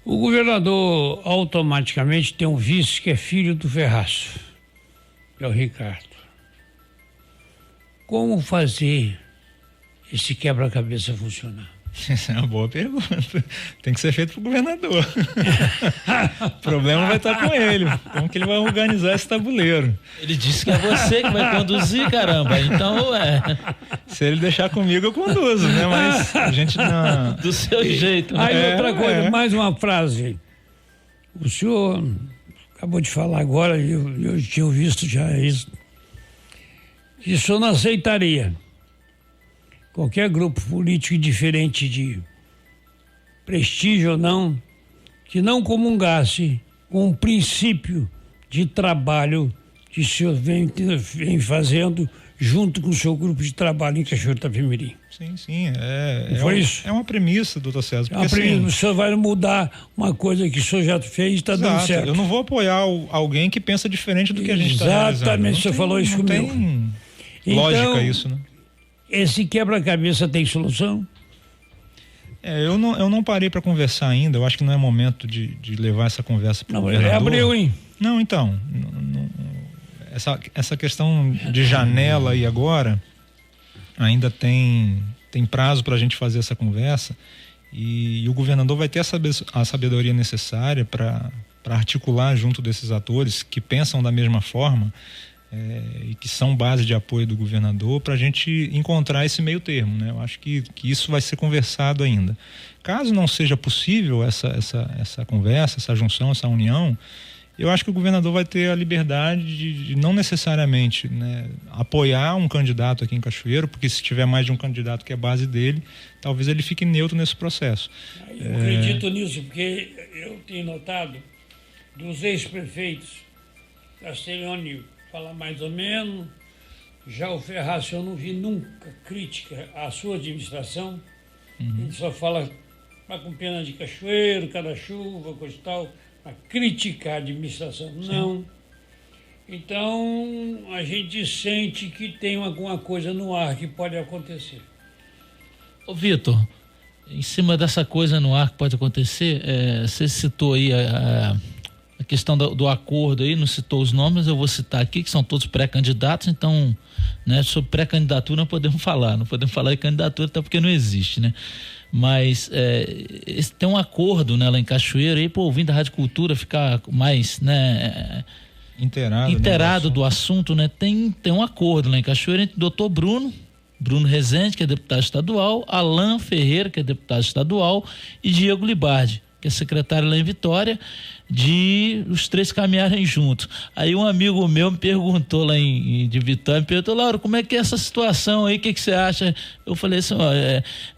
O governador automaticamente tem um vice que é filho do Verraço, que é o Ricardo. Como fazer esse quebra-cabeça funcionar? Essa é uma boa pergunta. Tem que ser feito pro governador. O problema vai estar com ele. Como que ele vai organizar esse tabuleiro? Ele disse que é você que vai conduzir, caramba. Então, se ele deixar comigo, eu conduzo, né? Mas a gente não... Do seu jeito. Né? Aí outra coisa, mais uma frase. O senhor acabou de falar agora, eu tinha visto já isso, que o senhor não aceitaria qualquer grupo político diferente de prestígio ou não, que não comungasse com o princípio de trabalho que o senhor vem fazendo junto com o seu grupo de trabalho em Cachoeiro do Itapemirim. Sim. Isso? É uma premissa, doutor César. É uma premissa. O senhor vai mudar uma coisa que o senhor já fez e está dando certo. Eu não vou apoiar alguém que pensa diferente do que a gente está realizando. Exatamente, o senhor falou isso comigo. Não tem lógica isso, né? Esse quebra-cabeça tem solução? Eu não parei para conversar ainda. Eu acho que não é momento de levar essa conversa para o governador. Abriu, hein? Não, então. Essa questão de janela aí agora ainda tem prazo para a gente fazer essa conversa e o governador vai ter a sabedoria necessária para articular junto desses atores que pensam da mesma forma e que são base de apoio do governador para a gente encontrar esse meio termo, né? Eu acho que isso vai ser conversado ainda. Caso não seja possível essa conversa, essa junção, essa união, eu acho que o governador vai ter a liberdade de não necessariamente, né, apoiar um candidato aqui em Cachoeiro, porque se tiver mais de um candidato que é base dele, talvez ele fique neutro nesse processo. Eu acredito nisso, porque eu tenho notado dos ex-prefeitos, Castelloni fala mais ou menos, já o Ferraz eu não vi nunca crítica à sua administração, ele só fala com pena de Cachoeiro, cada chuva, coisa e tal, a criticar a administração, não. Então, a gente sente que tem alguma coisa no ar que pode acontecer. Ô Vitor, em cima dessa coisa no ar que pode acontecer, você citou aí a questão do acordo aí, não citou os nomes, eu vou citar aqui, que são todos pré-candidatos, então, né, sobre pré-candidatura não podemos falar de candidatura até porque não existe, né? Mas tem um acordo, né, lá em Cachoeiro, aí, ouvindo a Rádio Cultura ficar mais, né, inteirado do assunto, né? Tem um acordo lá em Cachoeiro entre o doutor Bruno Rezende, que é deputado estadual, Alain Ferreira, que é deputado estadual, e Diego Libardi, que é secretário lá em Vitória, de os três caminharem juntos. Aí um amigo meu me perguntou lá de Vitória, me perguntou: Lauro, como é que é essa situação aí, o que você acha? Eu falei assim,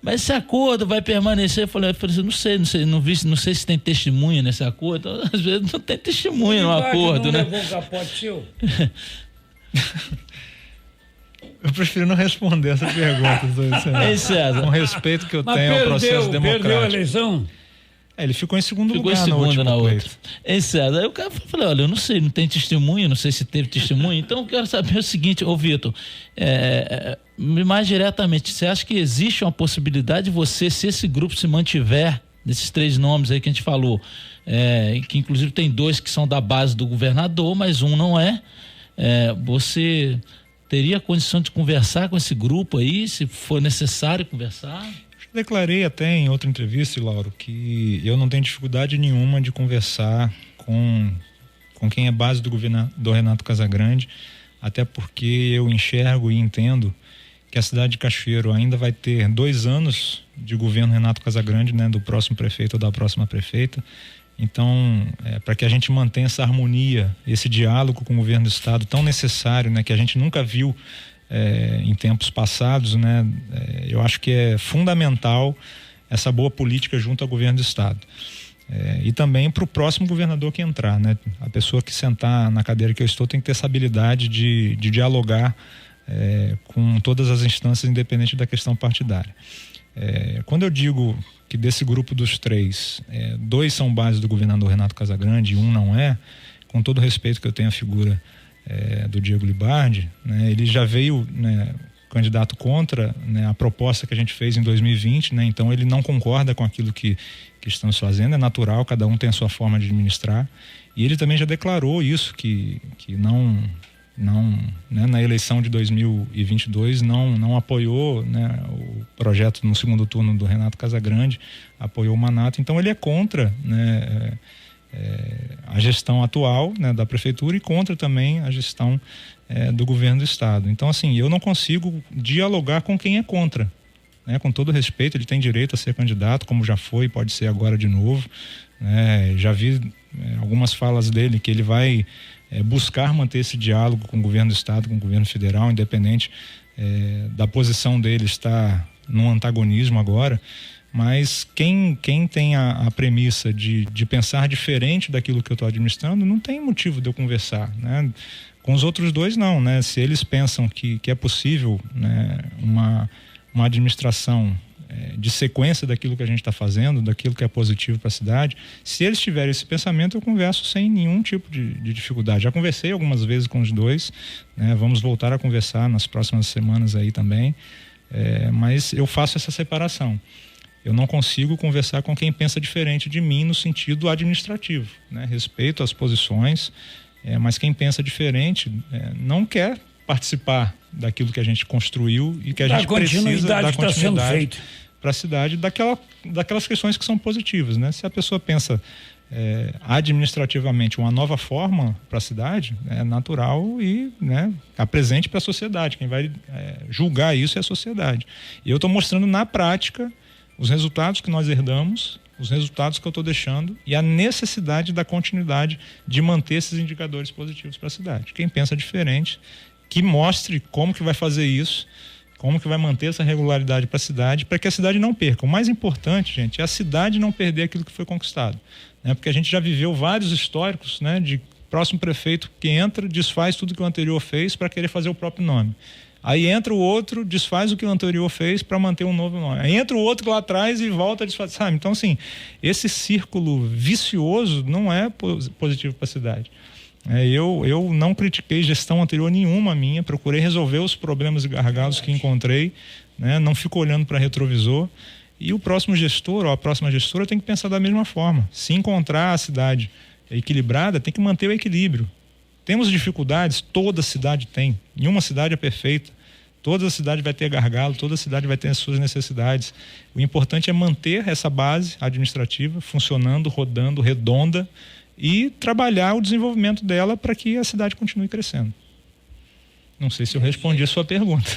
mas esse acordo vai permanecer? Eu falei assim, não sei se tem testemunha nesse acordo. Então, às vezes não tem testemunha no acordo, né? Levou um capote seu? Eu prefiro não responder essa pergunta, César. Com respeito que eu tenho ao processo democrático. Perdeu a eleição? Ele ficou em segundo lugar na outra. César, aí o cara falou: olha, eu não sei, não tem testemunha, não sei se teve testemunha, então eu quero saber o seguinte, ô Vitor, mais diretamente, você acha que existe uma possibilidade de você, se esse grupo se mantiver, desses três nomes aí que a gente falou, que inclusive tem dois que são da base do governador, mas um não você teria condição de conversar com esse grupo aí, se for necessário conversar? Declarei até em outra entrevista, Lauro, que eu não tenho dificuldade nenhuma de conversar com quem é base do governador Renato Casagrande, até porque eu enxergo e entendo que a cidade de Cachoeiro ainda vai ter 2 anos de governo Renato Casagrande, né, do próximo prefeito ou da próxima prefeita. Então, para que a gente mantenha essa harmonia, esse diálogo com o governo do estado tão necessário, né, que a gente nunca viu em tempos passados, né? Eu acho que é fundamental essa boa política junto ao governo do estado. E também para o próximo governador que entrar, né? A pessoa que sentar na cadeira que eu estou tem que ter essa habilidade de dialogar com todas as instâncias, independente da questão partidária. Quando eu digo que desse grupo dos 3, 2 são base do governador Renato Casagrande e um não com todo o respeito que eu tenho à figura do Diego Libardi, né, ele já veio, né, candidato contra, né, a proposta que a gente fez em 2020, né, então ele não concorda com aquilo que estamos fazendo, é natural, cada um tem a sua forma de administrar, e ele também já declarou isso, que na eleição de 2022 não apoiou, né, o projeto no segundo turno do Renato Casagrande, apoiou o Manato. Então ele é contra, né, a gestão atual, né, da prefeitura e contra também a gestão do governo do estado. Então, assim, eu não consigo dialogar com quem é contra, né? Com todo respeito, ele tem direito a ser candidato, como já foi, pode ser agora de novo, né? Já vi algumas falas dele que ele vai buscar manter esse diálogo com o governo do estado, com o governo federal, independente da posição dele estar num antagonismo agora. Mas quem tem a premissa de pensar diferente daquilo que eu estou administrando, não tem motivo de eu conversar, né? Com os outros dois não, né? Se eles pensam que é possível, né, uma administração de sequência daquilo que a gente está fazendo, daquilo que é positivo para a cidade, se eles tiverem esse pensamento, eu converso sem nenhum tipo de dificuldade. Já conversei algumas vezes com os dois, né? Vamos voltar a conversar nas próximas semanas aí também, mas eu faço essa separação. Eu não consigo conversar com quem pensa diferente de mim no sentido administrativo, né? Respeito as posições, mas quem pensa diferente não quer participar daquilo que a gente construiu e que a gente precisa dar continuidade para a cidade, daquelas questões que são positivas, né? Se a pessoa pensa administrativamente uma nova forma para a cidade, é natural e, né, apresente para a sociedade. Quem vai julgar isso é a sociedade. E eu estou mostrando na prática os resultados que nós herdamos, os resultados que eu estou deixando e a necessidade da continuidade de manter esses indicadores positivos para a cidade. Quem pensa diferente, que mostre como que vai fazer isso, como que vai manter essa regularidade para a cidade, para que a cidade não perca. O mais importante, gente, é a cidade não perder aquilo que foi conquistado, né? Porque a gente já viveu vários históricos, né, de próximo prefeito que entra, desfaz tudo que o anterior fez para querer fazer o próprio nome. Aí entra o outro, desfaz o que o anterior fez para manter um novo nome. Aí entra o outro lá atrás e volta a desfazer, sabe? Então, assim, esse círculo vicioso não é positivo para a cidade. Eu não critiquei gestão anterior nenhuma minha, procurei resolver os problemas e gargalos que encontrei, né? Não fico olhando para retrovisor. E o próximo gestor ou a próxima gestora tem que pensar da mesma forma. Se encontrar a cidade equilibrada, tem que manter o equilíbrio. Temos dificuldades, toda cidade tem. Nenhuma cidade é perfeita. Toda cidade vai ter gargalo, toda cidade vai ter as suas necessidades. O importante é manter essa base administrativa funcionando, rodando, redonda e trabalhar o desenvolvimento dela para que a cidade continue crescendo. Não sei se eu respondi a sua pergunta.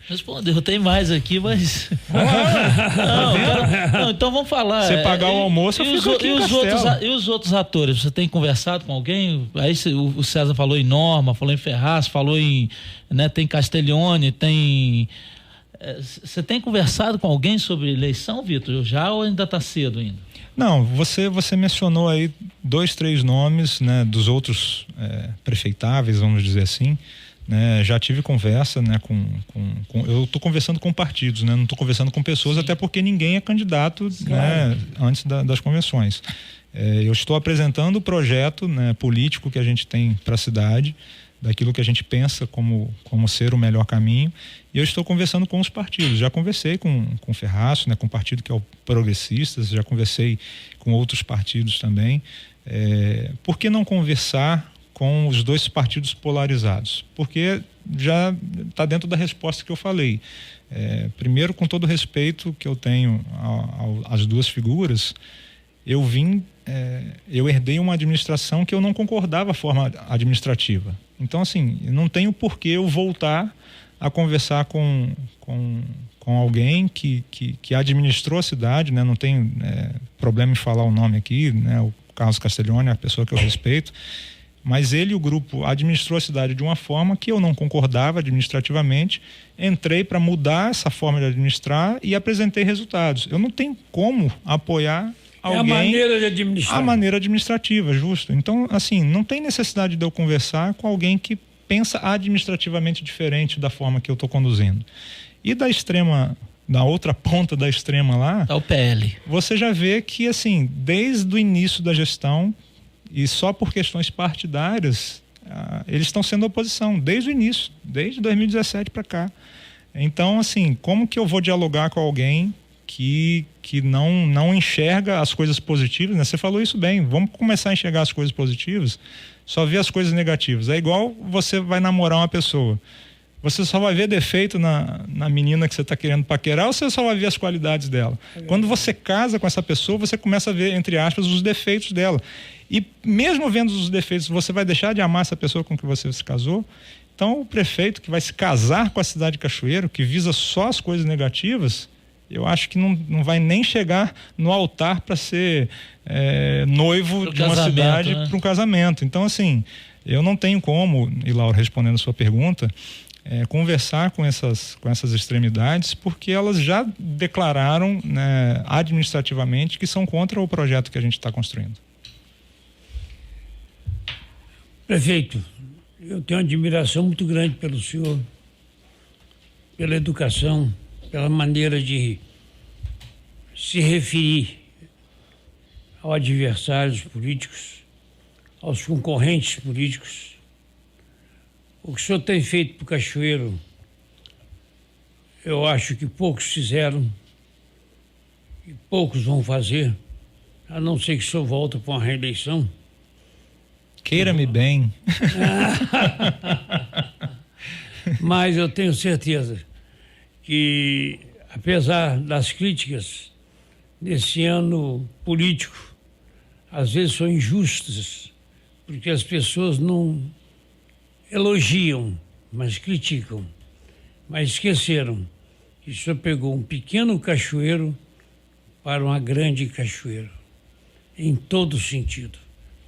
Respondeu, tem mais aqui, mas... Não, então vamos falar. Você pagar o almoço, eu fico aqui em Castelo. E os outros atores? Você tem conversado com alguém? Aí o César falou em Norma, falou em Ferraz, falou em... Né, tem Castiglione, tem... Você tem conversado com alguém sobre eleição, Vitor? Já ou ainda está cedo ainda? Não, você mencionou aí 2, 3 nomes, né, dos outros prefeitáveis, vamos dizer assim, né? Já tive conversa, né, eu estou conversando com partidos, né? Não estou conversando com pessoas. Sim. Até porque ninguém é candidato, né, antes das convenções. Eu estou apresentando o projeto, né, político que a gente tem para a cidade, daquilo que a gente pensa como ser o melhor caminho, e eu estou conversando com os partidos. Já conversei com o Ferraz, né, com o partido que é o Progressistas, já conversei com outros partidos também. Por que não conversar com os dois partidos polarizados? Porque já está dentro da resposta que eu falei. Primeiro, com todo o respeito que eu tenho às duas figuras, eu herdei uma administração que eu não concordava a forma administrativa. Então, assim, não tenho por que eu voltar a conversar com alguém que administrou a cidade, né? Não tenho problema em falar o nome aqui, né? O Carlos Castiglione é a pessoa que eu respeito, mas ele e o grupo administrou a cidade de uma forma que eu não concordava administrativamente. Entrei para mudar essa forma de administrar e apresentei resultados. Eu não tenho como apoiar alguém, a maneira de administrar. A maneira administrativa, justo. Então, assim, não tem necessidade de eu conversar com alguém que pensa administrativamente diferente da forma que eu estou conduzindo. E da outra ponta da extrema lá, tá o PL. Você já vê que, assim, desde o início da gestão, e só por questões partidárias, eles estão sendo oposição, desde o início, desde 2017 para cá. Então, assim, como que eu vou dialogar com alguém que não enxerga as coisas positivas, né? Você falou isso bem, vamos começar a enxergar as coisas positivas, só ver as coisas negativas. É igual você vai namorar uma pessoa, você só vai ver defeito na menina que você está querendo paquerar, ou você só vai ver as qualidades dela? Quando você casa com essa pessoa, você começa a ver, entre aspas, os defeitos dela. E mesmo vendo os defeitos, você vai deixar de amar essa pessoa com que você se casou? Então, o prefeito que vai se casar com a cidade de Cachoeiro, que visa só as coisas negativas, eu acho que não vai nem chegar no altar para ser noivo de uma cidade, né? Para um casamento. Então, assim, eu não tenho como, e Laura, respondendo a sua pergunta, conversar com essas extremidades, porque elas já declararam, né, administrativamente que são contra o projeto que a gente está construindo. Prefeito, eu tenho uma admiração muito grande pelo senhor, pela educação, pela maneira de se referir aos adversários políticos, aos concorrentes políticos. O que o senhor tem feito para o Cachoeiro, eu acho que poucos fizeram e poucos vão fazer, a não ser que o senhor volte para uma reeleição. Queira-me bem. Mas eu tenho certeza que, apesar das críticas desse ano político, às vezes são injustas, porque as pessoas não elogiam, mas criticam. Mas esqueceram que o senhor pegou um pequeno Cachoeiro para uma grande Cachoeiro, em todo sentido.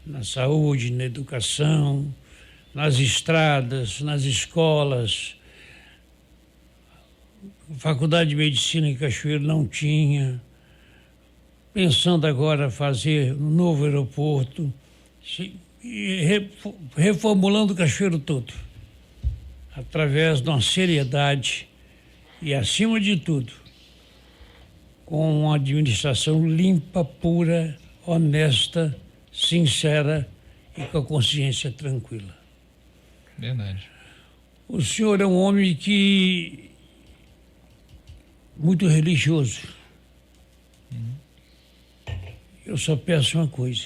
Na saúde, na educação, nas estradas, nas escolas. Faculdade de Medicina em Cachoeiro não tinha. Pensando agora fazer um novo aeroporto, reformulando o Cachoeiro todo, através de uma seriedade e, acima de tudo, com uma administração limpa, pura, honesta, sincera e com a consciência tranquila. Verdade. O senhor é um homem muito religioso. Eu só peço uma coisa: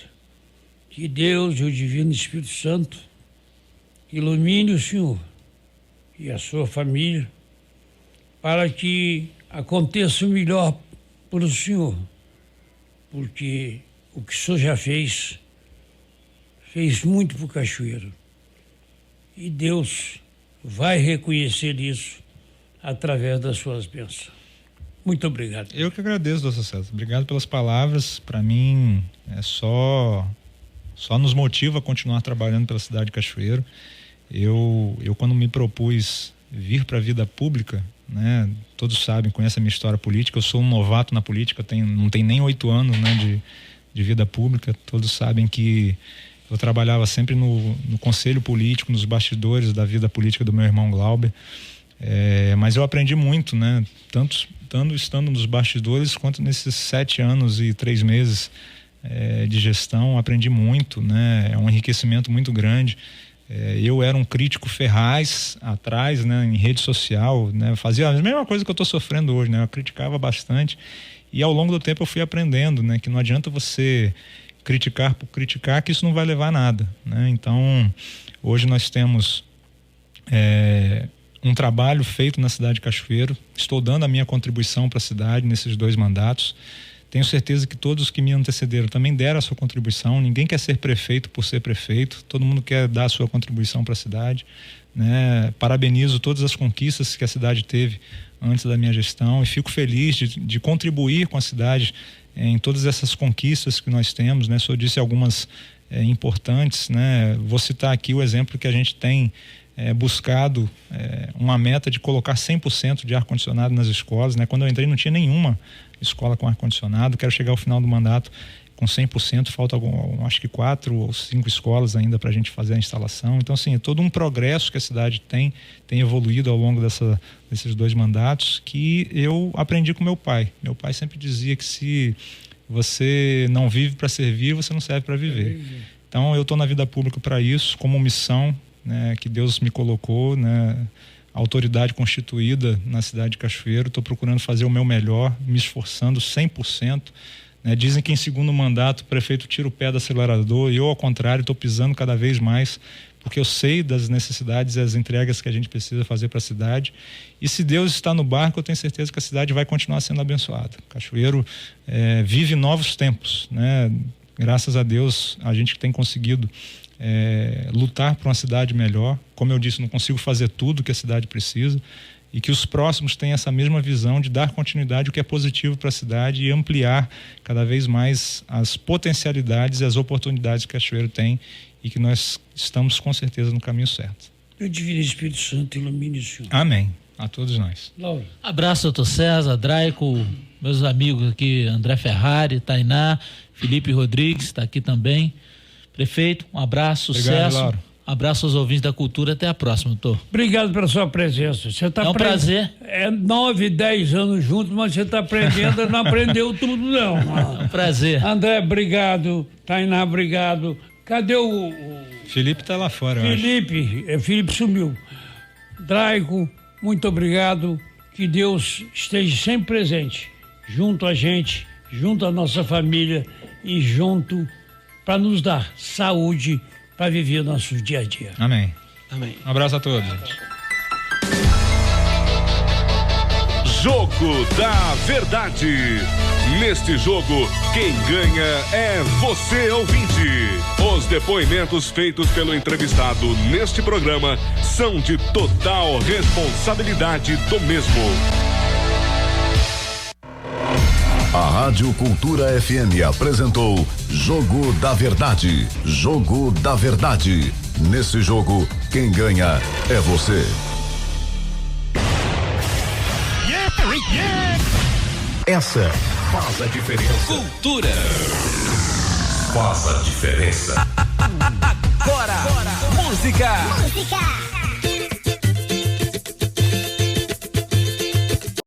que Deus e o Divino Espírito Santo ilumine o senhor e a sua família para que aconteça o melhor para o senhor, porque o que o senhor já fez muito para o Cachoeiro. E Deus vai reconhecer isso através das suas bênçãos. Muito obrigado. Eu que agradeço, doutor César. Obrigado pelas palavras. Para mim, só nos motiva a continuar trabalhando pela cidade de Cachoeiro. Eu quando me propus vir para a vida pública, né, todos sabem, conhecem a minha história política. Eu sou um novato na política, não tenho nem 8 anos, né, de vida pública. Todos sabem que eu trabalhava sempre no conselho político, nos bastidores da vida política do meu irmão Glauber. Mas eu aprendi muito, né? Tanto estando nos bastidores quanto nesses 7 anos e 3 meses de gestão, aprendi muito, né? É um enriquecimento muito grande. Eu era um crítico ferraz atrás, né? Em rede social, né? Fazia a mesma coisa que eu estou sofrendo hoje, né? Eu criticava bastante e ao longo do tempo eu fui aprendendo, né? Que não adianta você criticar por criticar, que isso não vai levar a nada, né? Então, hoje nós temos um trabalho feito na cidade de Cachoeiro. Estou dando a minha contribuição para a cidade nesses 2 mandatos. Tenho certeza que todos que me antecederam também deram a sua contribuição. Ninguém quer ser prefeito por ser prefeito. Todo mundo quer dar a sua contribuição para a cidade, né? Parabenizo todas as conquistas que a cidade teve antes da minha gestão e fico feliz de contribuir com a cidade em todas essas conquistas que nós temos, né? Só disse algumas importantes, né? Vou citar aqui o exemplo que a gente tem buscado uma meta de colocar 100% de ar-condicionado nas escolas, né? Quando eu entrei não tinha nenhuma escola com ar-condicionado. Quero chegar ao final do mandato com 100%, falta acho que 4 ou 5 escolas ainda para a gente fazer a instalação. Então, assim, é todo um progresso que a cidade tem evoluído ao longo desses 2 mandatos, que eu aprendi com meu pai. Meu pai sempre dizia que se você não vive para servir, você não serve para viver. Então, eu estou na vida pública para isso, como missão, né, que Deus me colocou, né, autoridade constituída na cidade de Cachoeiro, estou procurando fazer o meu melhor, me esforçando 100%. Né? Dizem que em segundo mandato o prefeito tira o pé do acelerador, e eu, ao contrário, estou pisando cada vez mais, porque eu sei das necessidades e as entregas que a gente precisa fazer para a cidade. E se Deus está no barco, eu tenho certeza que a cidade vai continuar sendo abençoada. Cachoeiro vive novos tempos, né? Graças a Deus a gente tem conseguido lutar por uma cidade melhor. Como eu disse, não consigo fazer tudo que a cidade precisa, e que os próximos tenham essa mesma visão de dar continuidade, o que é positivo para a cidade, e ampliar cada vez mais as potencialidades e as oportunidades que Cachoeiro tem, e que nós estamos com certeza no caminho certo. Eu Divino Espírito Santo ilumine o senhor. Amém. A todos nós. Laura. Abraço, doutor César, Draico, meus amigos aqui, André Ferrari, Tainá, Felipe Rodrigues, está aqui também. Prefeito, um abraço, sucesso. Laura. Abraço aos ouvintes da cultura, até a próxima, doutor. Obrigado pela sua presença. Você tá é um prazer. 9, 10 anos juntos, mas você está aprendendo, não aprendeu tudo não. É um prazer. André, obrigado. Tainá, obrigado. Cadê o... Felipe está lá fora, Felipe sumiu. Draico, muito obrigado. Que Deus esteja sempre presente, junto a gente, junto à nossa família e junto para nos dar saúde para viver o nosso dia a dia. Amém. Amém. Um abraço a todos, gente. Jogo da Verdade. Neste jogo, quem ganha é você, ouvinte. Os depoimentos feitos pelo entrevistado neste programa são de total responsabilidade do mesmo. A Rádio Cultura FM apresentou Jogo da Verdade. Jogo da Verdade. Nesse jogo, quem ganha é você. Essa faz a diferença. Cultura Faz a diferença. Agora. Música.